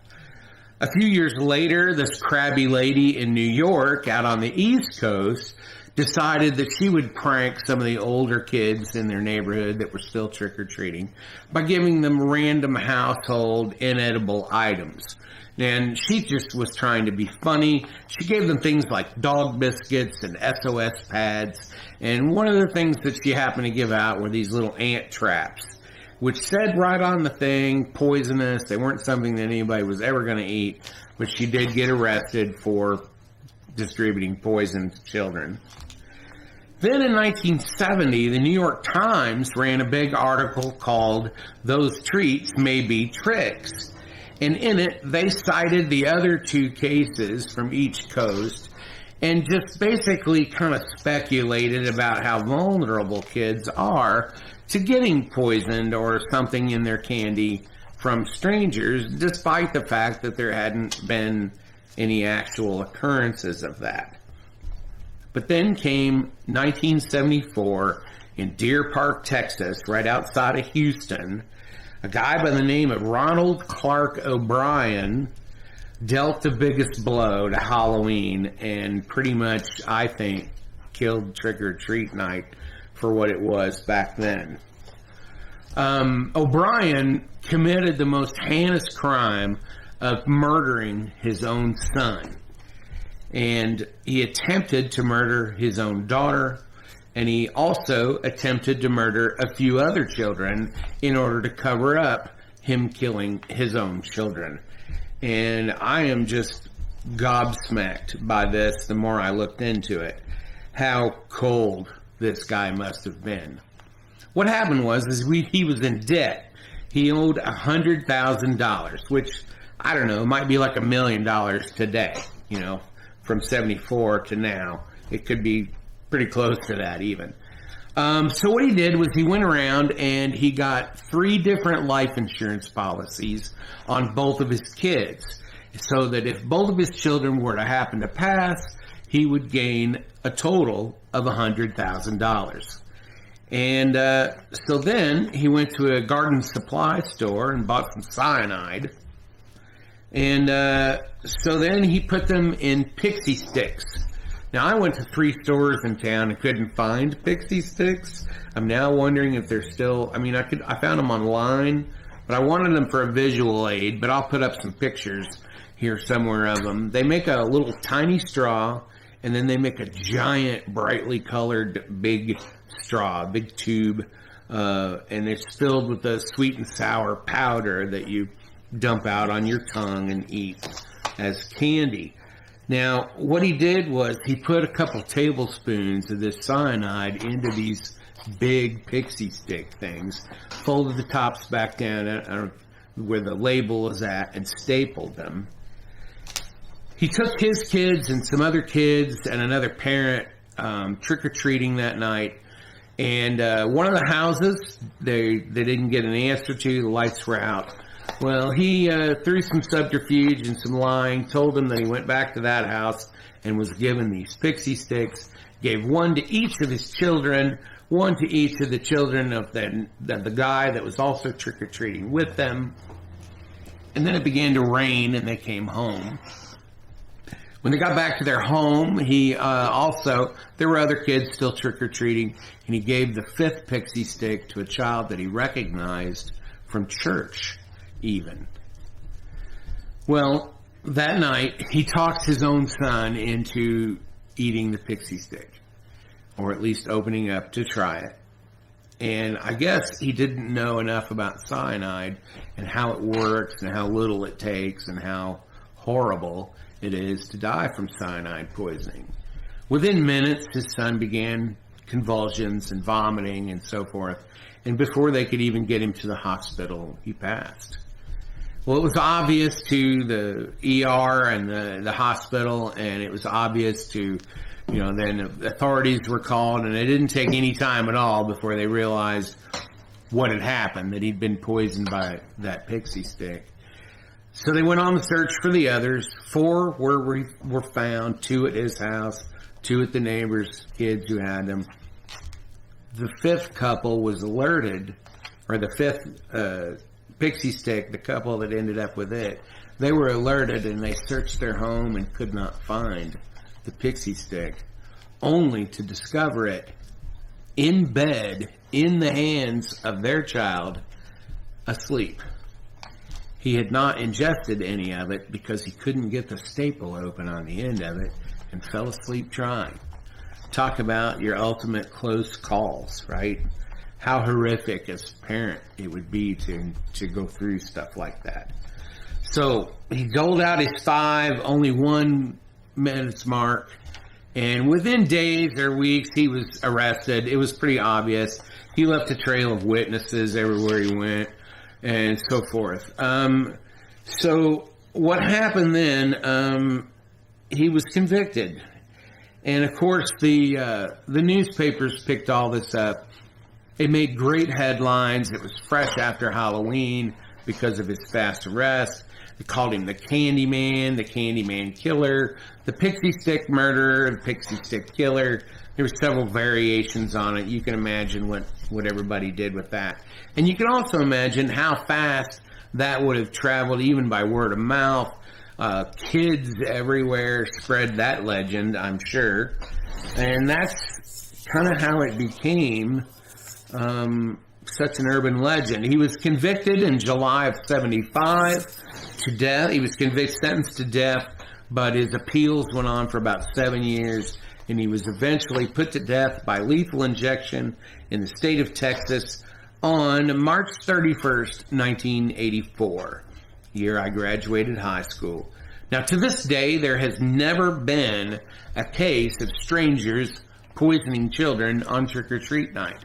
Speaker 1: A few years later, this crabby lady in New York, out on the East Coast, decided that she would prank some of the older kids in their neighborhood that were still trick-or-treating by giving them random household inedible items. And she just was trying to be funny. She gave them things like dog biscuits and SOS pads. And one of the things that she happened to give out were these little ant traps, which said right on the thing, poisonous. They weren't something that anybody was ever going to eat, but she did get arrested for distributing poison to children. Then in 1970, the New York Times ran a big article called "Those Treats May Be Tricks." And in it, they cited the other 2 cases from each coast and just basically kind of speculated about how vulnerable kids are to getting poisoned or something in their candy from strangers, despite the fact that there hadn't been any actual occurrences of that. But then came 1974 in Deer Park, Texas, right outside of Houston. A guy by the name of Ronald Clark O'Brien dealt the biggest blow to Halloween and pretty much, I think, killed Trick or Treat Night for what it was back then. O'Brien committed the most heinous crime of murdering his own son. And he attempted to murder his own daughter, and he also attempted to murder a few other children in order to cover up him killing his own children. And I am just gobsmacked by this the more I looked into it, how cold this guy must have been. What happened was he was in debt. He owed $100,000, which, I don't know, might be like $1 million today, you know, from 74 to now. It could be pretty close to that even. So what he did was he went around and he got 3 different life insurance policies on both of his kids, so that if both of his children were to happen to pass, he would gain a total of $100,000. And so then he went to a garden supply store and bought some cyanide. And so then he put them in pixie sticks. Now, I went to 3 stores in town and couldn't find pixie sticks. I'm now wondering if they're still, I found them online, but I wanted them for a visual aid, but I'll put up some pictures here somewhere of them. They make a little tiny straw, and then they make a giant, brightly colored big straw, big tube, and it's filled with the sweet and sour powder that you dump out on your tongue and eat as candy. Now, what he did was he put a couple tablespoons of this cyanide into these big pixie stick things, folded the tops back down where the label is at, and stapled them. He took his kids and some other kids and another parent trick-or-treating that night. And one of the houses, they didn't get an answer to. The lights were out. Well, he, through some subterfuge and some lying, told them that he went back to that house and was given these pixie sticks, gave one to each of his children, one to each of the children of the guy that was also trick-or-treating with them. And then it began to rain, and they came home. When they got back to their home, he there were other kids still trick-or-treating, and he gave the 5th pixie stick to a child that he recognized from church, even. Well, that night, he talked his own son into eating the pixie stick, or at least opening up to try it. And I guess he didn't know enough about cyanide and how it works and how little it takes and how horrible it is to die from cyanide poisoning. Within minutes, his son began convulsions and vomiting and so forth. And before they could even get him to the hospital, he passed. Well, it was obvious to the ER and the hospital, and it was obvious to, then the authorities were called, and it didn't take any time at all before they realized what had happened, that he'd been poisoned by that pixie stick. So they went on the search for the others. 4 were found, 2 at his house, 2 at the neighbors' kids who had them. The 5th couple was alerted, or the 5th pixie stick, the couple that ended up with it, they were alerted and they searched their home and could not find the pixie stick, only to discover it in bed, in the hands of their child, asleep. He had not ingested any of it because he couldn't get the staple open on the end of it and fell asleep trying. Talk about your ultimate close calls, right? How horrific as a parent it would be to go through stuff like that. So he doled out his 5, only 1 minute's mark, And within days or weeks, he was arrested. It was pretty obvious. He left a trail of witnesses everywhere he went, and so forth. So what happened then, he was convicted. And of course, the newspapers picked all this up. It made great headlines. It was fresh after Halloween because of his fast arrest. They called him the Candyman Killer, the Pixie Stick Murderer, the Pixie Stick Killer. There were several variations on it. You can imagine what everybody did with that. And you can also imagine how fast that would have traveled even by word of mouth. Kids everywhere spread that legend, I'm sure. And that's kind of how it became such an urban legend. He was convicted in July of 75 to death. He was sentenced to death, but his appeals went on for about 7 years, and he was eventually put to death by lethal injection in the state of Texas on March 31st, 1984, year I graduated high school. Now, to this day, there has never been a case of strangers poisoning children on trick-or-treat night.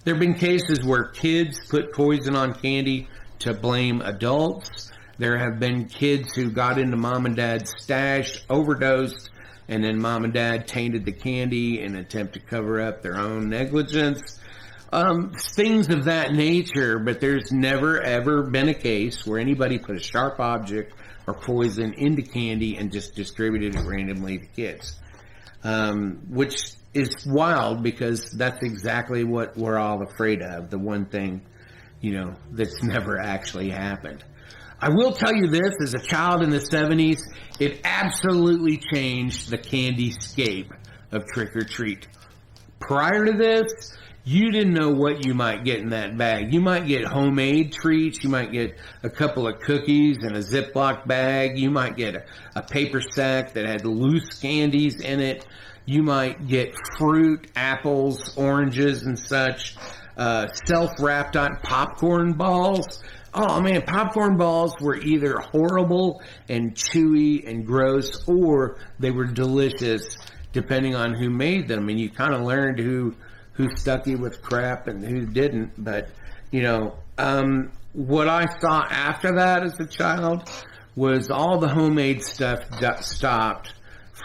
Speaker 1: There have been cases where kids put poison on candy to blame adults. There have been kids who got into mom and dad's stash, overdosed, and then mom and dad tainted the candy in an attempt to cover up their own negligence. Things of that nature, but there's never ever been a case where anybody put a sharp object or poison into candy and just distributed it randomly to kids. Which is wild because that's exactly what we're all afraid of. The one thing, that's never actually happened. I will tell you this, as a child in the 70s, it absolutely changed the candy scape of trick-or-treat. Prior to this, you didn't know what you might get in that bag. You might get homemade treats. You might get a couple of cookies in a Ziploc bag. You might get a paper sack that had loose candies in it. You might get fruit, apples, oranges, and such. Self-wrapped on popcorn balls. Oh man, popcorn balls were either horrible and chewy and gross, or they were delicious, depending on who made them. And you kind of learned who stuck you with crap and who didn't. But, what I saw after that as a child was all the homemade stuff stopped.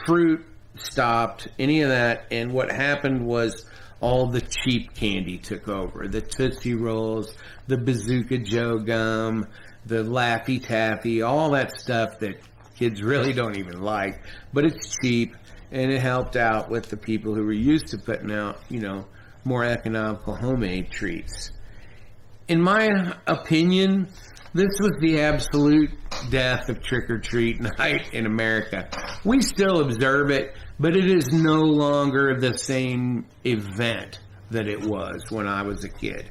Speaker 1: Fruit stopped, any of that. And what happened was all the cheap candy took over. The Tootsie Rolls, the Bazooka Joe gum, the Laffy Taffy, all that stuff that kids really don't even like. But it's cheap, and it helped out with the people who were used to putting out, more economical homemade treats. In my opinion, this was the absolute death of trick-or-treat night in America. We still observe it, but it is no longer the same event that it was when I was a kid.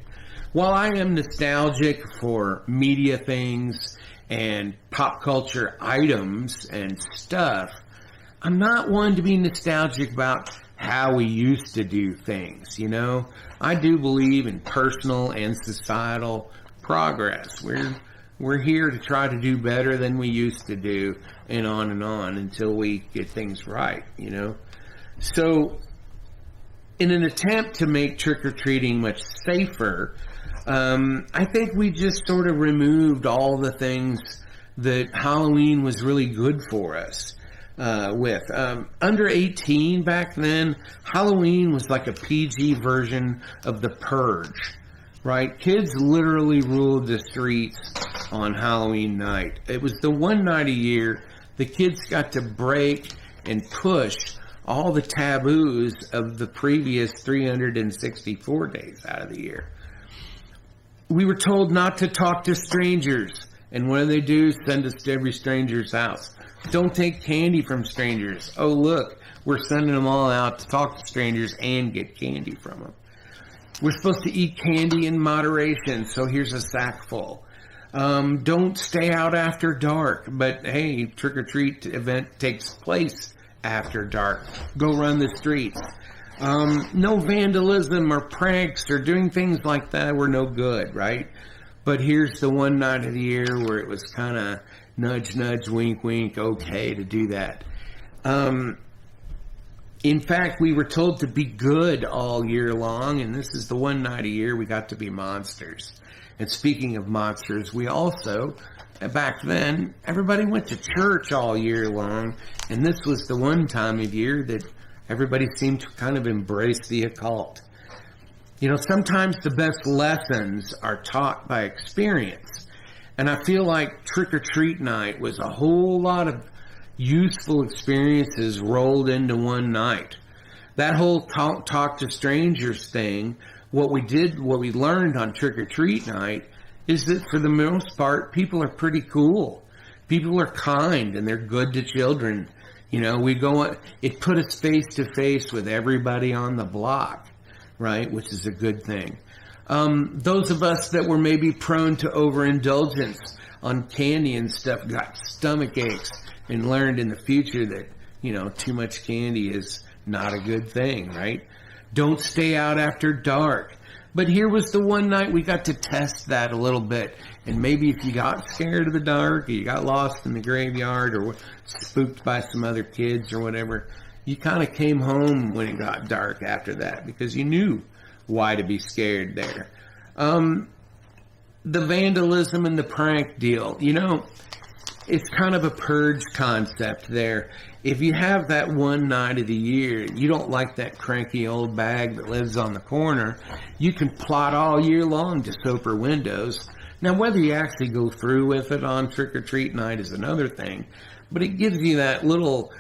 Speaker 1: While I am nostalgic for media things and pop culture items and stuff, I'm not one to be nostalgic about how we used to do things, I do believe in personal and societal progress. We're here to try to do better than we used to do, and on until we get things right, So, in an attempt to make trick-or-treating much safer, I think we just sort of removed all the things that Halloween was really good for us. Under 18 back then, Halloween was like a PG version of The Purge, right? Kids literally ruled the streets on Halloween night. It was the one night a year the kids got to break and push all the taboos of the previous 364 days out of the year. We were told not to talk to strangers, and what do? Send us to every stranger's house. Don't take candy from strangers. Oh, look, we're sending them all out to talk to strangers and get candy from them. We're supposed to eat candy in moderation, so here's a sack full. Don't stay out after dark, but hey, trick-or-treat event takes place after dark. Go run the streets. No vandalism or pranks or doing things like that were no good, right? But here's the one night of the year where it was kind of nudge, nudge, wink, wink, okay to do that. In fact, we were told to be good all year long, and this is the one night a year we got to be monsters. And speaking of monsters, we also, back then, everybody went to church all year long, and this was the one time of year that everybody seemed to kind of embrace the occult. You know, sometimes the best lessons are taught by experience, and I feel like Trick-or-Treat Night was a whole lot of useful experiences rolled into one night. That whole talk to strangers thing, what we learned on Trick-or-Treat Night is that for the most part, people are pretty cool. People are kind and they're good to children. You know, it put us face to face with everybody on the block, right? Which is a good thing. Those of us that were maybe prone to overindulgence on candy and stuff got stomach aches and learned in the future that, you know, too much candy is not a good thing, right? Don't stay out after dark. But here was the one night we got to test that a little bit. And maybe if you got scared of the dark, or you got lost in the graveyard, or spooked by some other kids or whatever, you kind of came home when it got dark after that because you knew why to be scared there. The vandalism and the prank deal, you know, it's kind of a purge concept there. If you have that one night of the year, you don't like that cranky old bag that lives on the corner, you can plot all year long to soap her windows. Now, whether you actually go through with it on Trick-or-Treat Night is another thing, but it gives you that little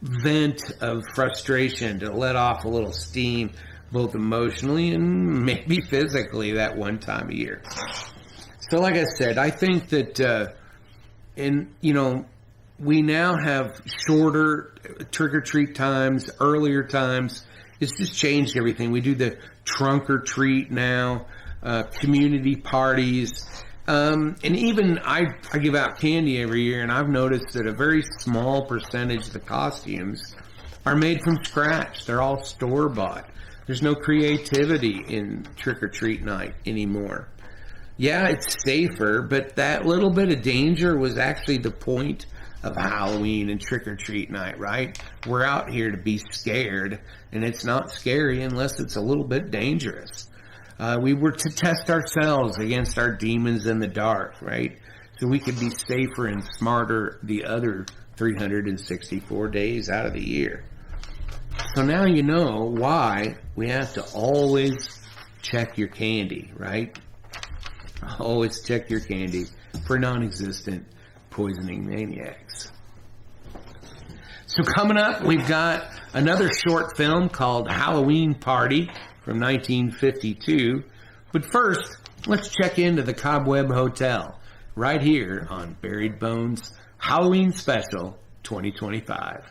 Speaker 1: vent of frustration to let off a little steam, both emotionally and maybe physically that one time a year. So like I said, I think that we now have shorter trick-or-treat times, earlier times. It's just changed everything. We do the trunk or treat now, community parties. And even I give out candy every year, and I've noticed that a very small percentage of the costumes are made from scratch. They're all store-bought. There's no creativity in Trick-or-Treat Night anymore. Yeah, it's safer, but that little bit of danger was actually the point of Halloween and Trick-or-Treat Night, right? We're out here to be scared, and it's not scary unless it's a little bit dangerous. We were to test ourselves against our demons in the dark, right? So we could be safer and smarter the other 364 days out of the year. So now you know why we have to always check your candy, right? Always check your candy for non-existent poisoning maniacs. So coming up, we've got another short film called Halloween Party from 1952. But first, let's check into the Cobweb Hotel right here on Buried Bones Halloween Special 2025.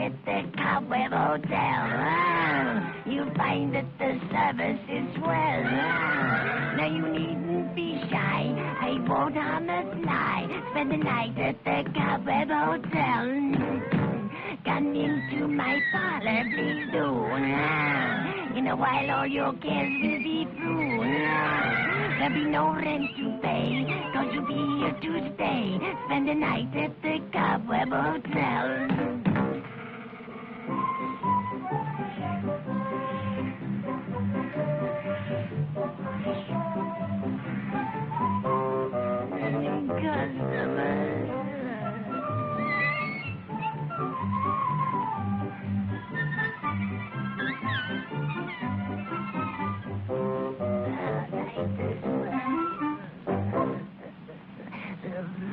Speaker 20: at the Cobweb Hotel. You'll find that the service is swell. Now you needn't be shy. I won't harm a fly. Spend the night at the Cobweb Hotel. Come into my parlor, please do. In a while, all your cares will be through. There'll be no rent to pay, 'cause you'll be here to stay. Spend the night at the Cobweb Hotel.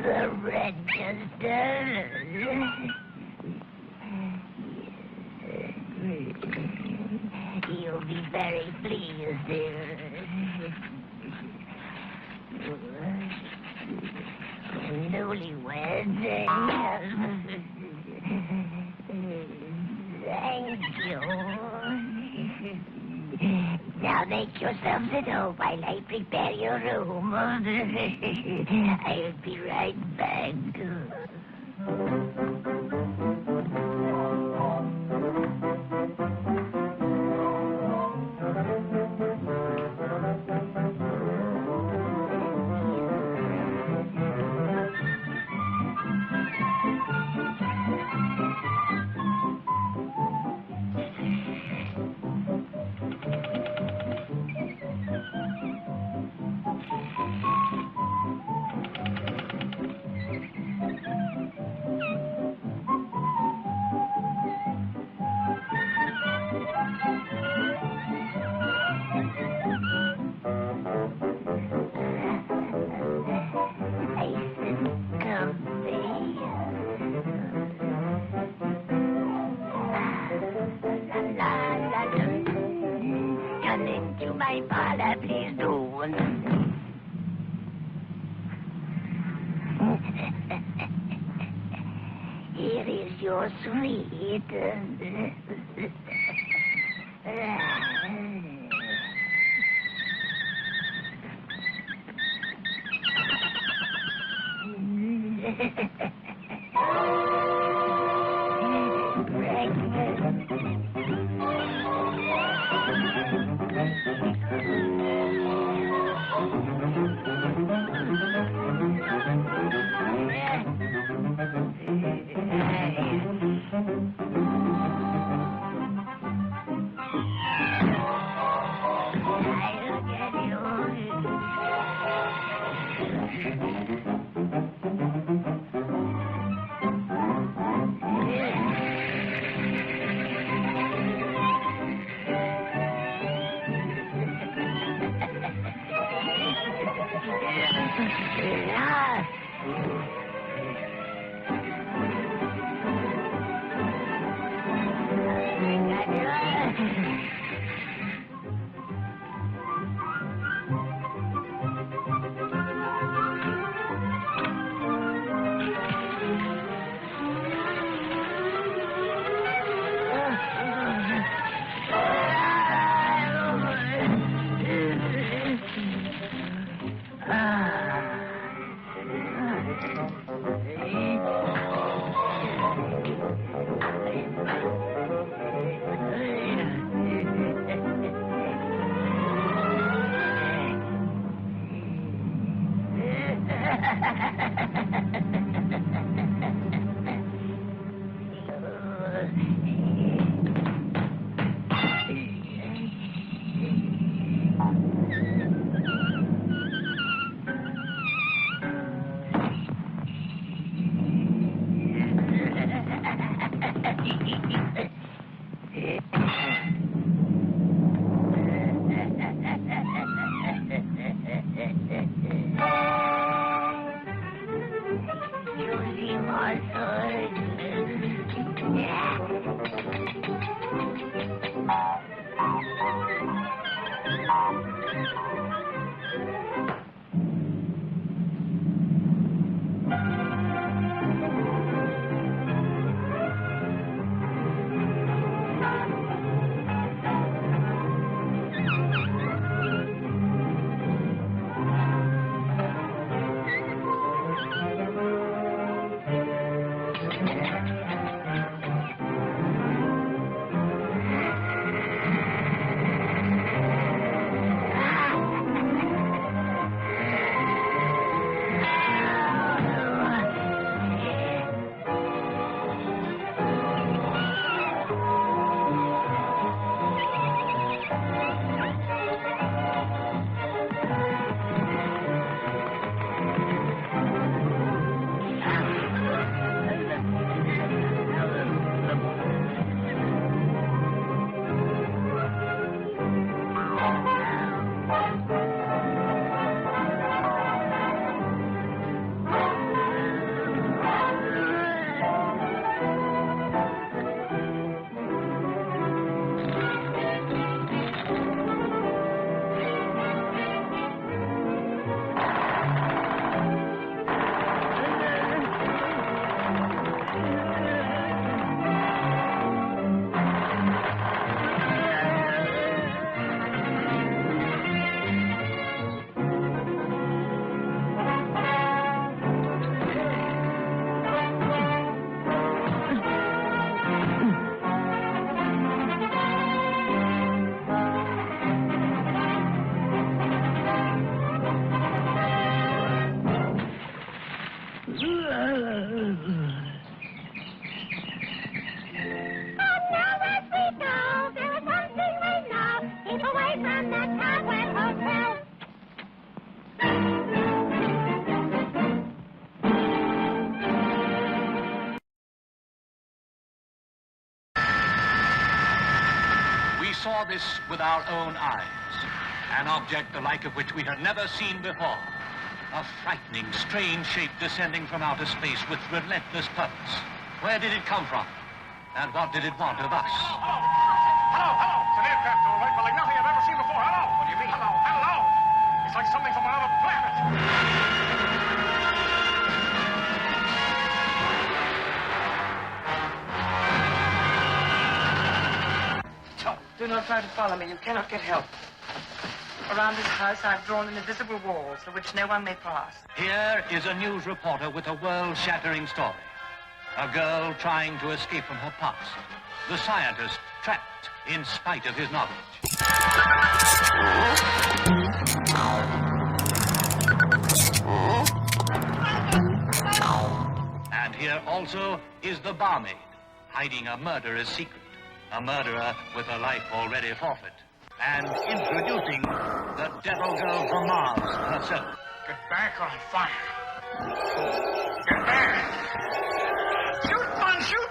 Speaker 20: The register. You'll be very pleased. Newlyweds. Thank you. Now make yourselves at home while I prepare your room. I'll be right back. My parlor, please do. Here is your sweet.
Speaker 21: saw this with our own eyes. An object the like of which we had never seen before. A frightening, strange shape descending from outer space with relentless purpose. Where did it come from? And what did it want of us?
Speaker 8: Hello! It's an aircraft, all right, but like nothing I've ever seen before. Hello! What do you mean? Hello! It's like something from another planet.
Speaker 12: Do not try to follow me. You cannot get help. Around this house, I've drawn an invisible wall through which no one may pass.
Speaker 21: Here is a news reporter with a world-shattering story. A girl trying to escape from her past. The scientist trapped in spite of his knowledge. And here also is the barmaid, hiding a murderer's secret. A murderer with a life already forfeit. And introducing the devil girl from Mars herself.
Speaker 8: Get back or I'll fire. Get back! Shoot, man, shoot!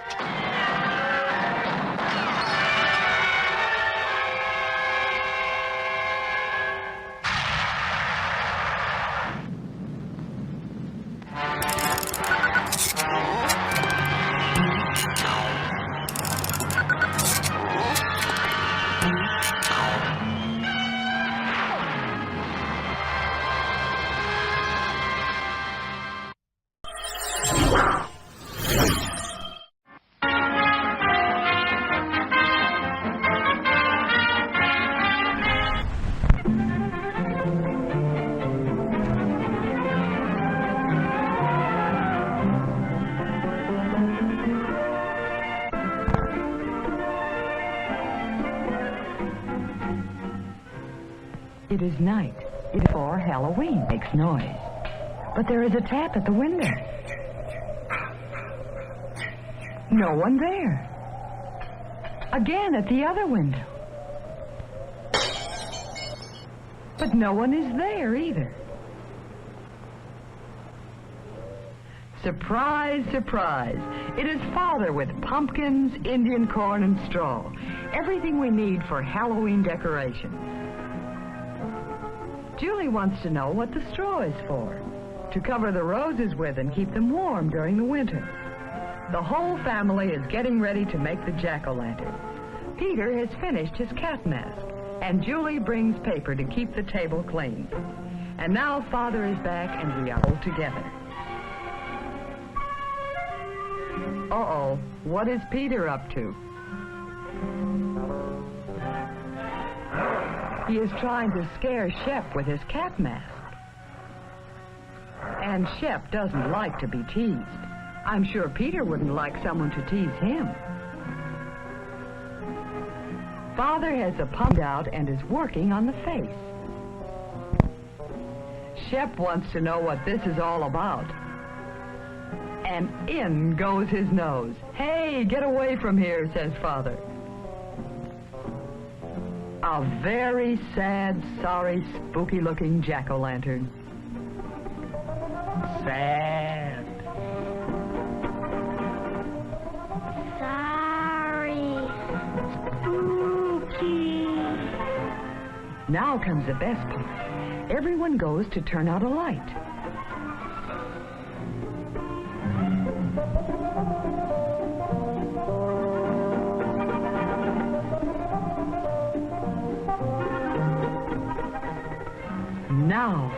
Speaker 22: It is night. Before Halloween makes noise. But there is a tap at the window. No one there. Again at the other window. But no one is there either. Surprise, surprise. It is Father with pumpkins, Indian corn, and straw. Everything we need for Halloween decorations. Julie wants to know what the straw is for. To cover the roses with and keep them warm during the winter. The whole family is getting ready to make the jack-o'-lantern. Peter has finished his cat mask, and Julie brings paper to keep the table clean. And now Father is back and we are all together. Uh-oh, what is Peter up to? He is trying to scare Shep with his cat mask. And Shep doesn't like to be teased. I'm sure Peter wouldn't like someone to tease him. Father has a pump out and is working on the face. Shep wants to know what this is all about. And in goes his nose. Hey, get away from here, says Father. A very sad, sorry, spooky-looking jack-o'-lantern. Sad.
Speaker 3: Sorry. Spooky.
Speaker 22: Now comes the best part. Everyone goes to turn out a light. Now.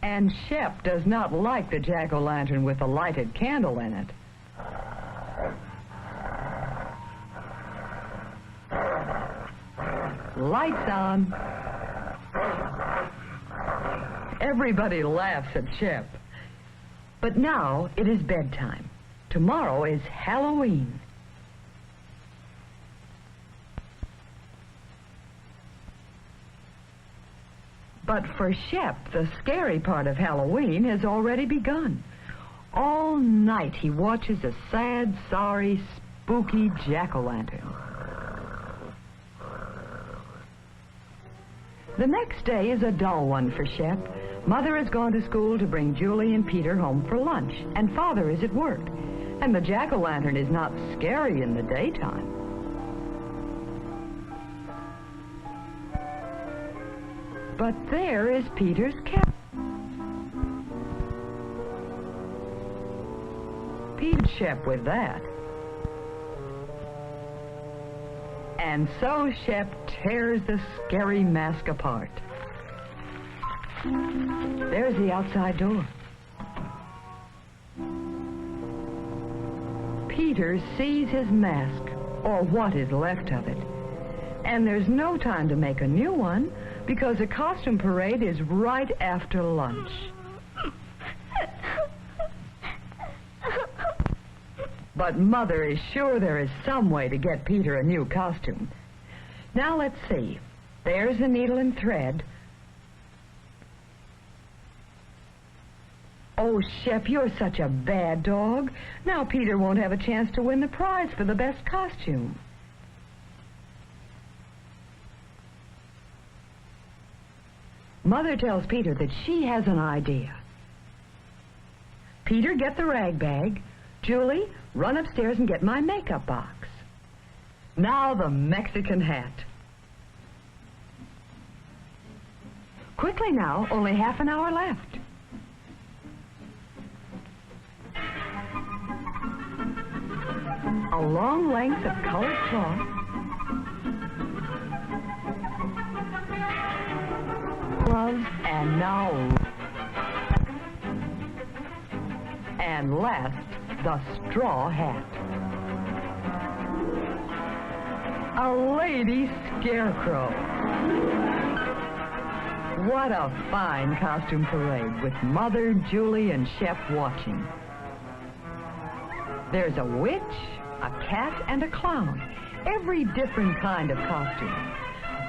Speaker 22: And Shep does not like the jack-o'-lantern with a lighted candle in it. Lights on. Everybody laughs at Shep. But now it is bedtime. Tomorrow is Halloween. But for Shep, the scary part of Halloween has already begun. All night he watches a sad, sorry, spooky jack-o'-lantern. The next day is a dull one for Shep. Mother has gone to school to bring Julie and Peter home for lunch, and Father is at work. And the jack-o'-lantern is not scary in the daytime. But there is Peter's cap. Pete Shep with that. And so Shep tears the scary mask apart. There's the outside door. Peter sees his mask, or what is left of it. And there's no time to make a new one, because the costume parade is right after lunch. But Mother is sure there is some way to get Peter a new costume. Now let's see. There's the needle and thread. Oh, Shep, you're such a bad dog. Now Peter won't have a chance to win the prize for the best costume. Mother tells Peter that she has an idea. Peter, get the rag bag. Julie, run upstairs and get my makeup box. Now the Mexican hat. Quickly now, only half an hour left. A long length of colored cloth. Gloves, and now... And last, the straw hat. A lady scarecrow. What a fine costume parade with Mother, Julie, and Shep watching. There's a witch, a cat, and a clown. Every different kind of costume.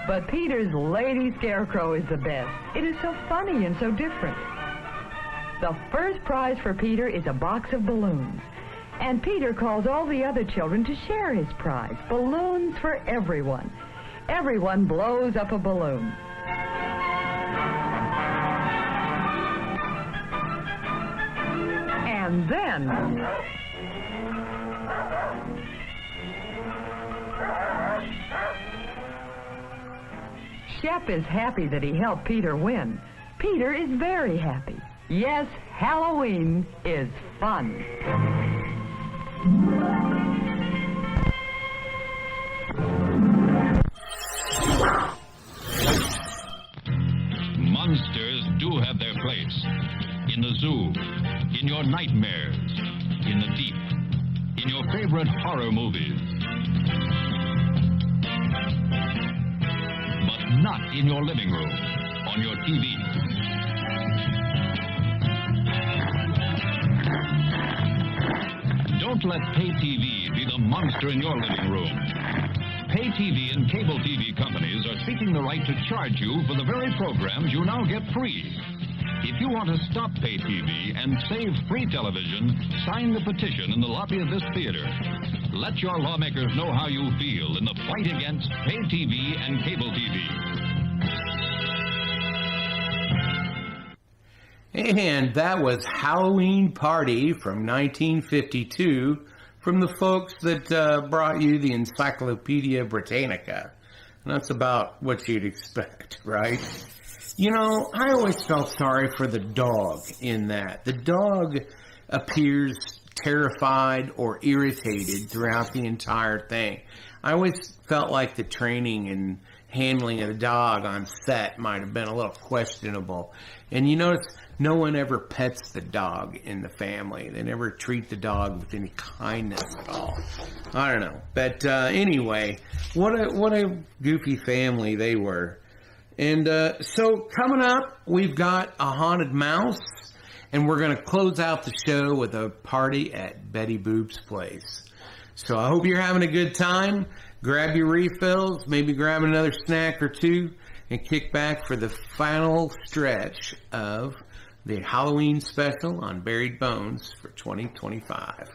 Speaker 22: But Peter's lady scarecrow is the best. It is so funny and so different. The first prize for Peter is a box of balloons. And Peter calls all the other children to share his prize. Balloons for everyone. Everyone blows up a balloon. And then... Shep is happy that he helped Peter win. Peter is very happy. Yes, Halloween is fun.
Speaker 2: Monsters do have their place. In the zoo, in your nightmares, in the deep, in your favorite horror movies. But not in your living room, on your TV. Don't let pay TV be the monster in your living room. Pay TV and cable TV companies are seeking the right to charge you for the very programs you now get free. If you want to stop pay TV and save free television, sign the petition in the lobby of this theater. Let your lawmakers know how you feel in the fight against pay TV and cable TV.
Speaker 1: And that was Halloween Party from 1952 from the folks that brought you the Encyclopedia Britannica. And that's about what you'd expect, right? You know, I always felt sorry for the dog in that. The dog appears terrified or irritated throughout the entire thing. I always felt like the training and handling of the dog on set might have been a little questionable. And you notice no one ever pets the dog in the family. They never treat the dog with any kindness at all. I don't know. But anyway, what a goofy family they were. And so coming up, we've got a haunted mouse. And we're going to close out the show with a party at Betty Boop's place. So I hope you're having a good time. Grab your refills, maybe grab another snack or two, and kick back for the final stretch of the Halloween special on Buried Bones for 2025.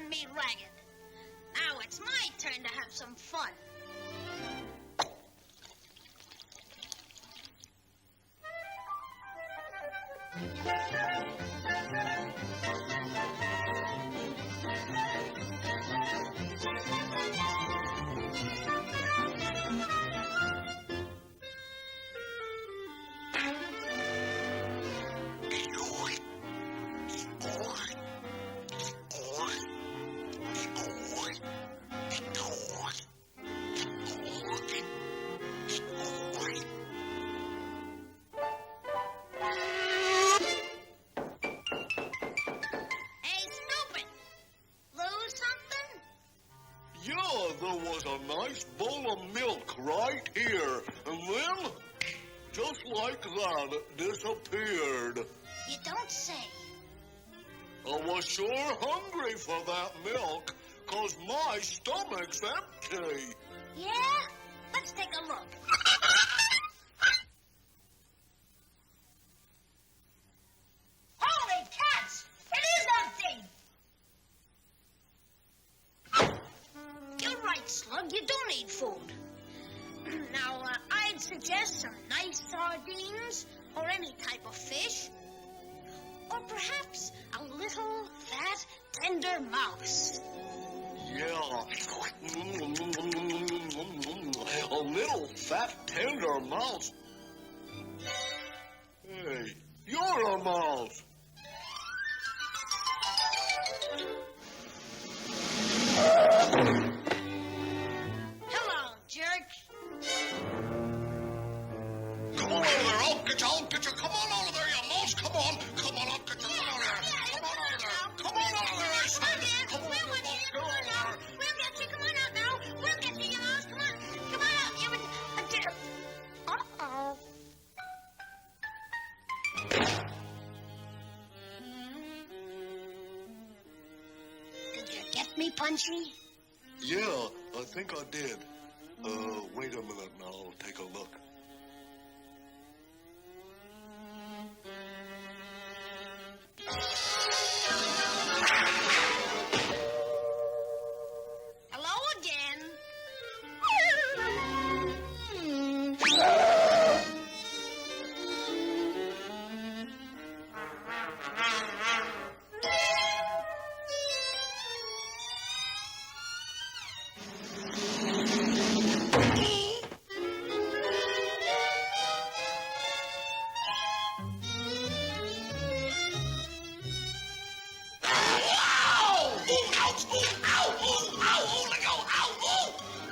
Speaker 5: Me ragged. Now it's my turn to have some fun.
Speaker 7: There was a nice bowl of milk right here, and then, just like that, it disappeared.
Speaker 5: You don't say.
Speaker 7: I was sure hungry for that milk, 'cause my stomach's empty.
Speaker 5: Yeah? Let's take a look. Holy cats! It is empty! You're right, Slug. You don't need food. Now, I'd suggest some nice sardines or any type of fish. Or perhaps a little, fat, tender mouse.
Speaker 7: Yeah. A little, fat, tender mouse. Hey, you're a mouse.
Speaker 5: Hello, jerk.
Speaker 7: Come on over there. I'll get you. Come on over there, you mouse. Come on. Come on, I'll get you. Come on over there. Come on over there. Come on over there, I say. Come on,
Speaker 5: We'll get you. Come on out. We'll get you. Come on out now. We'll get you, you mouse. Come on. Come on out. You're a jerk. Uh-oh. Did you get me, Punchy?
Speaker 7: Yeah, I think I did. Wait a minute and I'll take a look.
Speaker 5: Hello again.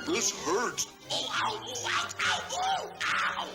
Speaker 7: This hurts. Oh, ow, oh, ouch, ow, oh, ow.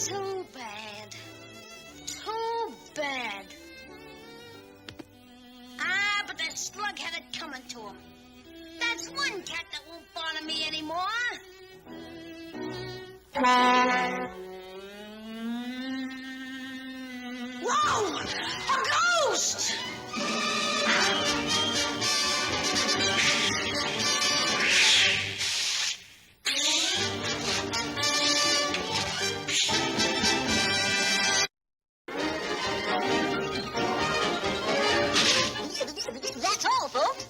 Speaker 5: Too bad. Too bad. Ah, but the slug had it coming to him. That's one cat that won't bother me anymore. Whoa! A ghost!
Speaker 3: That's all, folks.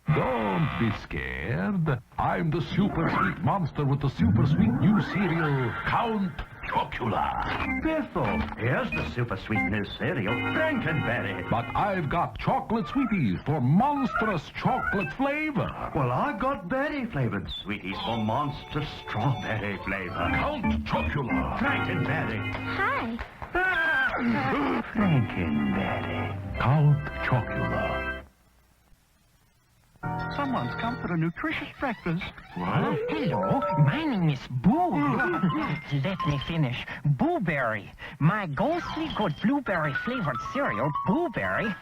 Speaker 9: Don't be scared. I'm the super sweet monster with the super sweet new cereal, Count Chocula.
Speaker 10: Biffle, here's the super sweet new cereal, Frankenberry.
Speaker 9: But I've got chocolate sweeties for monstrous chocolate flavor.
Speaker 10: Well, I've got berry-flavored sweeties for monster strawberry flavor.
Speaker 9: Count Chocula.
Speaker 10: Frankenberry.
Speaker 3: Hi.
Speaker 10: Frankenberry.
Speaker 9: Count Chocula.
Speaker 10: Someone's come for a nutritious breakfast.
Speaker 9: What?
Speaker 23: Hello, my name is Boo. Let me finish. Booberry. My ghostly good blueberry-flavored cereal, Booberry,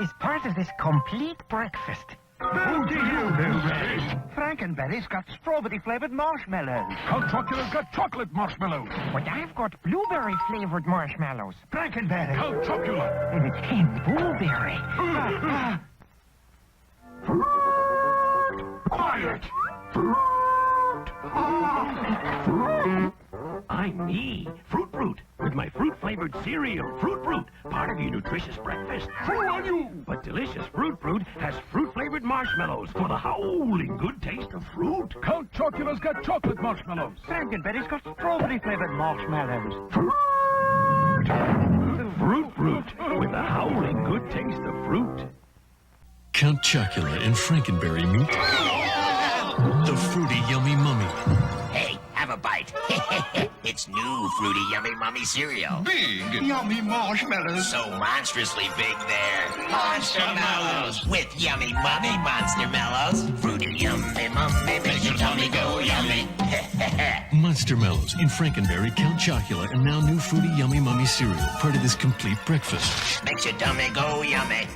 Speaker 23: is part of this complete breakfast.
Speaker 10: Who do you, Blueberry? Frankenberry's got strawberry-flavored marshmallows.
Speaker 9: Count Chocula's got chocolate marshmallows.
Speaker 23: But I've got blueberry-flavored marshmallows.
Speaker 10: Frankenberry.
Speaker 9: Count Chocula.
Speaker 23: And Booberry.
Speaker 9: Quiet!
Speaker 10: I'm me, Fruit Brute, with my fruit-flavored cereal, Fruit Brute, part of your nutritious breakfast.
Speaker 9: Who are you?
Speaker 10: But delicious Fruit Brute has fruit-flavored marshmallows for the howling good taste of fruit.
Speaker 9: Count Chocula's got chocolate marshmallows.
Speaker 10: Frankenberry's got strawberry-flavored marshmallows.
Speaker 9: Fruit Brute,
Speaker 10: with the howling good taste of fruit.
Speaker 24: Count Chocula and Frankenberry meet the Fruity Yummy Mummy.
Speaker 11: Hey, have a bite. It's new Fruity Yummy Mummy cereal.
Speaker 7: Big, yummy marshmallows.
Speaker 11: So monstrously big they're Monster Mellows. With yummy mummy Monster Mellows. Fruity Yummy Mummy makes your tummy go yummy.
Speaker 24: Monster Mellows in Frankenberry, Count Chocula, and now new Fruity Yummy Mummy cereal, part of this complete breakfast.
Speaker 11: Makes your tummy go yummy.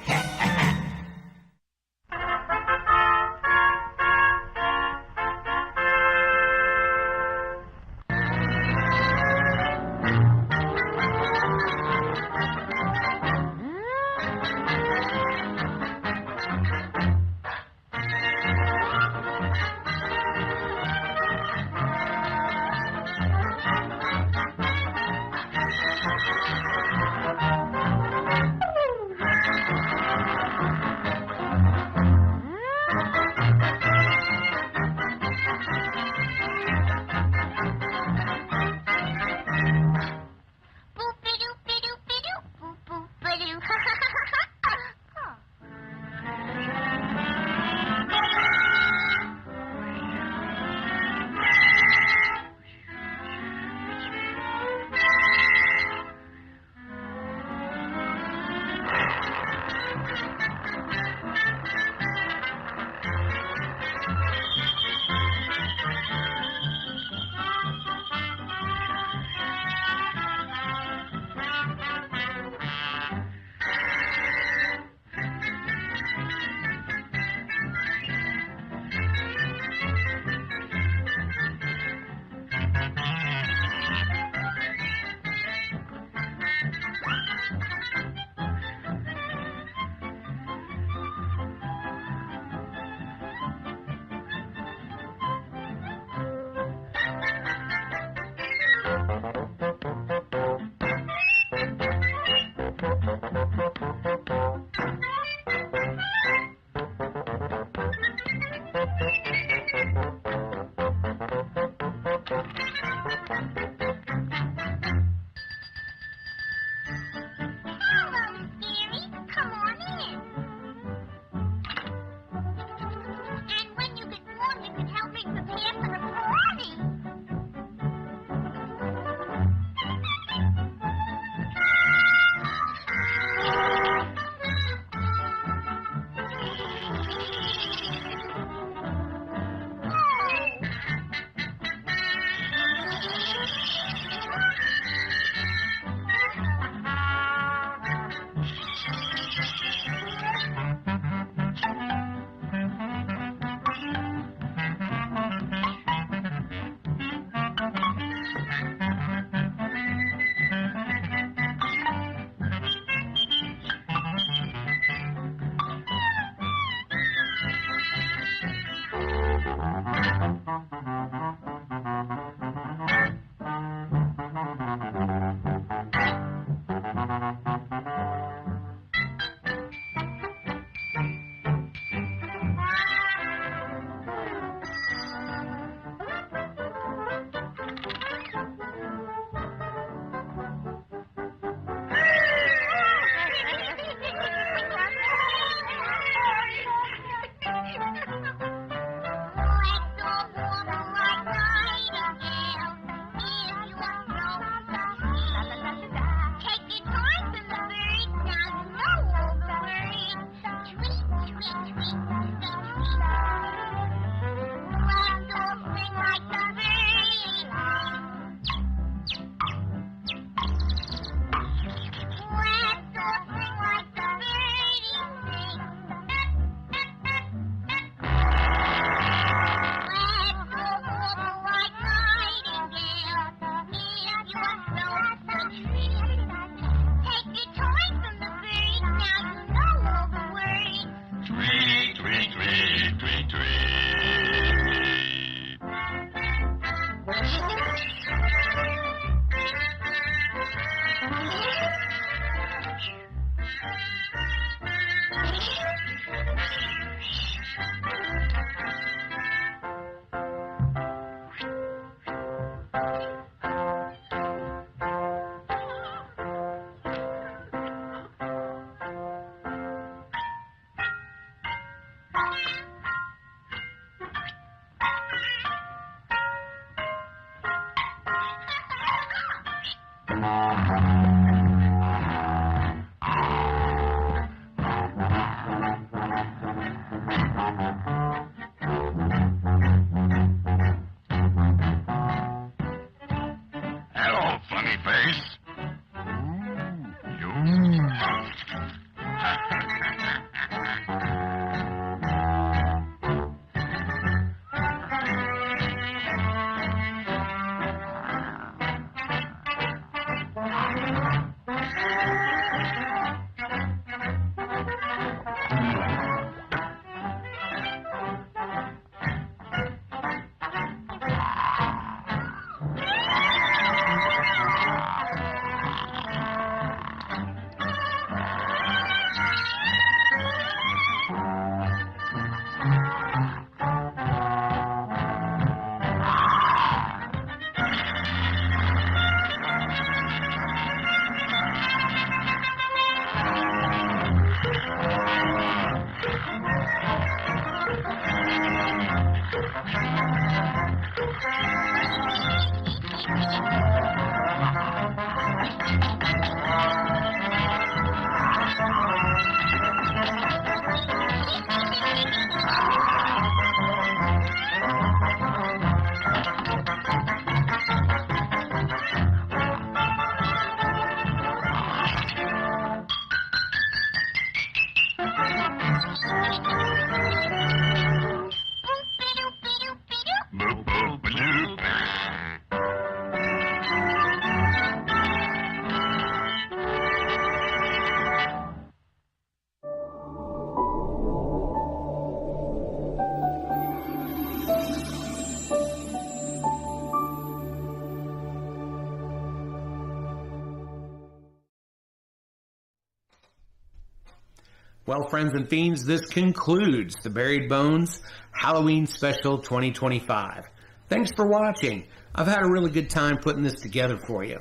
Speaker 1: Well, friends and fiends, this concludes the Buried Bones Halloween Special 2025. Thanks for watching. I've had a really good time putting this together for you.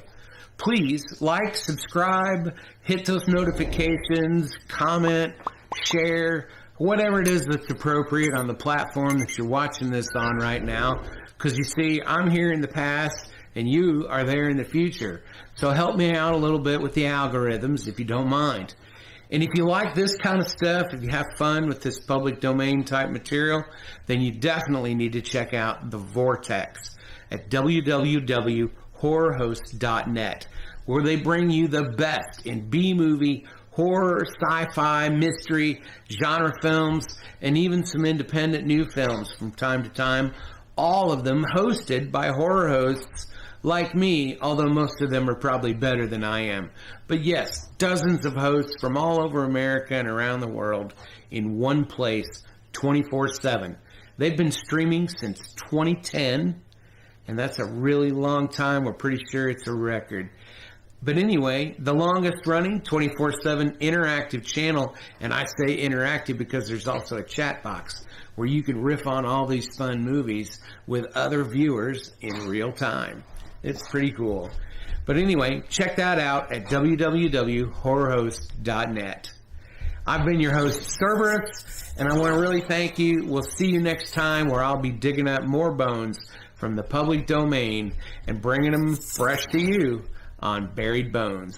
Speaker 1: Please like, subscribe, hit those notifications, comment, share, whatever it is that's appropriate on the platform that you're watching this on right now. Because you see, I'm here in the past and you are there in the future. So help me out a little bit with the algorithms if you don't mind. And if you like this kind of stuff, if you have fun with this public domain type material, then you definitely need to check out The Vortex at www.horrorhost.net, where they bring you the best in B-movie, horror, sci-fi, mystery, genre films, and even some independent new films from time to time, all of them hosted by horror hosts like me, although most of them are probably better than I am. But yes, dozens of hosts from all over America and around the world in one place, 24/7. They've been streaming since 2010, and that's a really long time. We're pretty sure it's a record. But anyway, the longest running 24/7 interactive channel, and I say interactive because there's also a chat box where you can riff on all these fun movies with other viewers in real time. It's pretty cool. But anyway, check that out at www.horrorhost.net. I've been your host, Cerberus, and I want to really thank you. We'll see you next time where I'll be digging up more bones from the public domain and bringing them fresh to you on Buried Bones.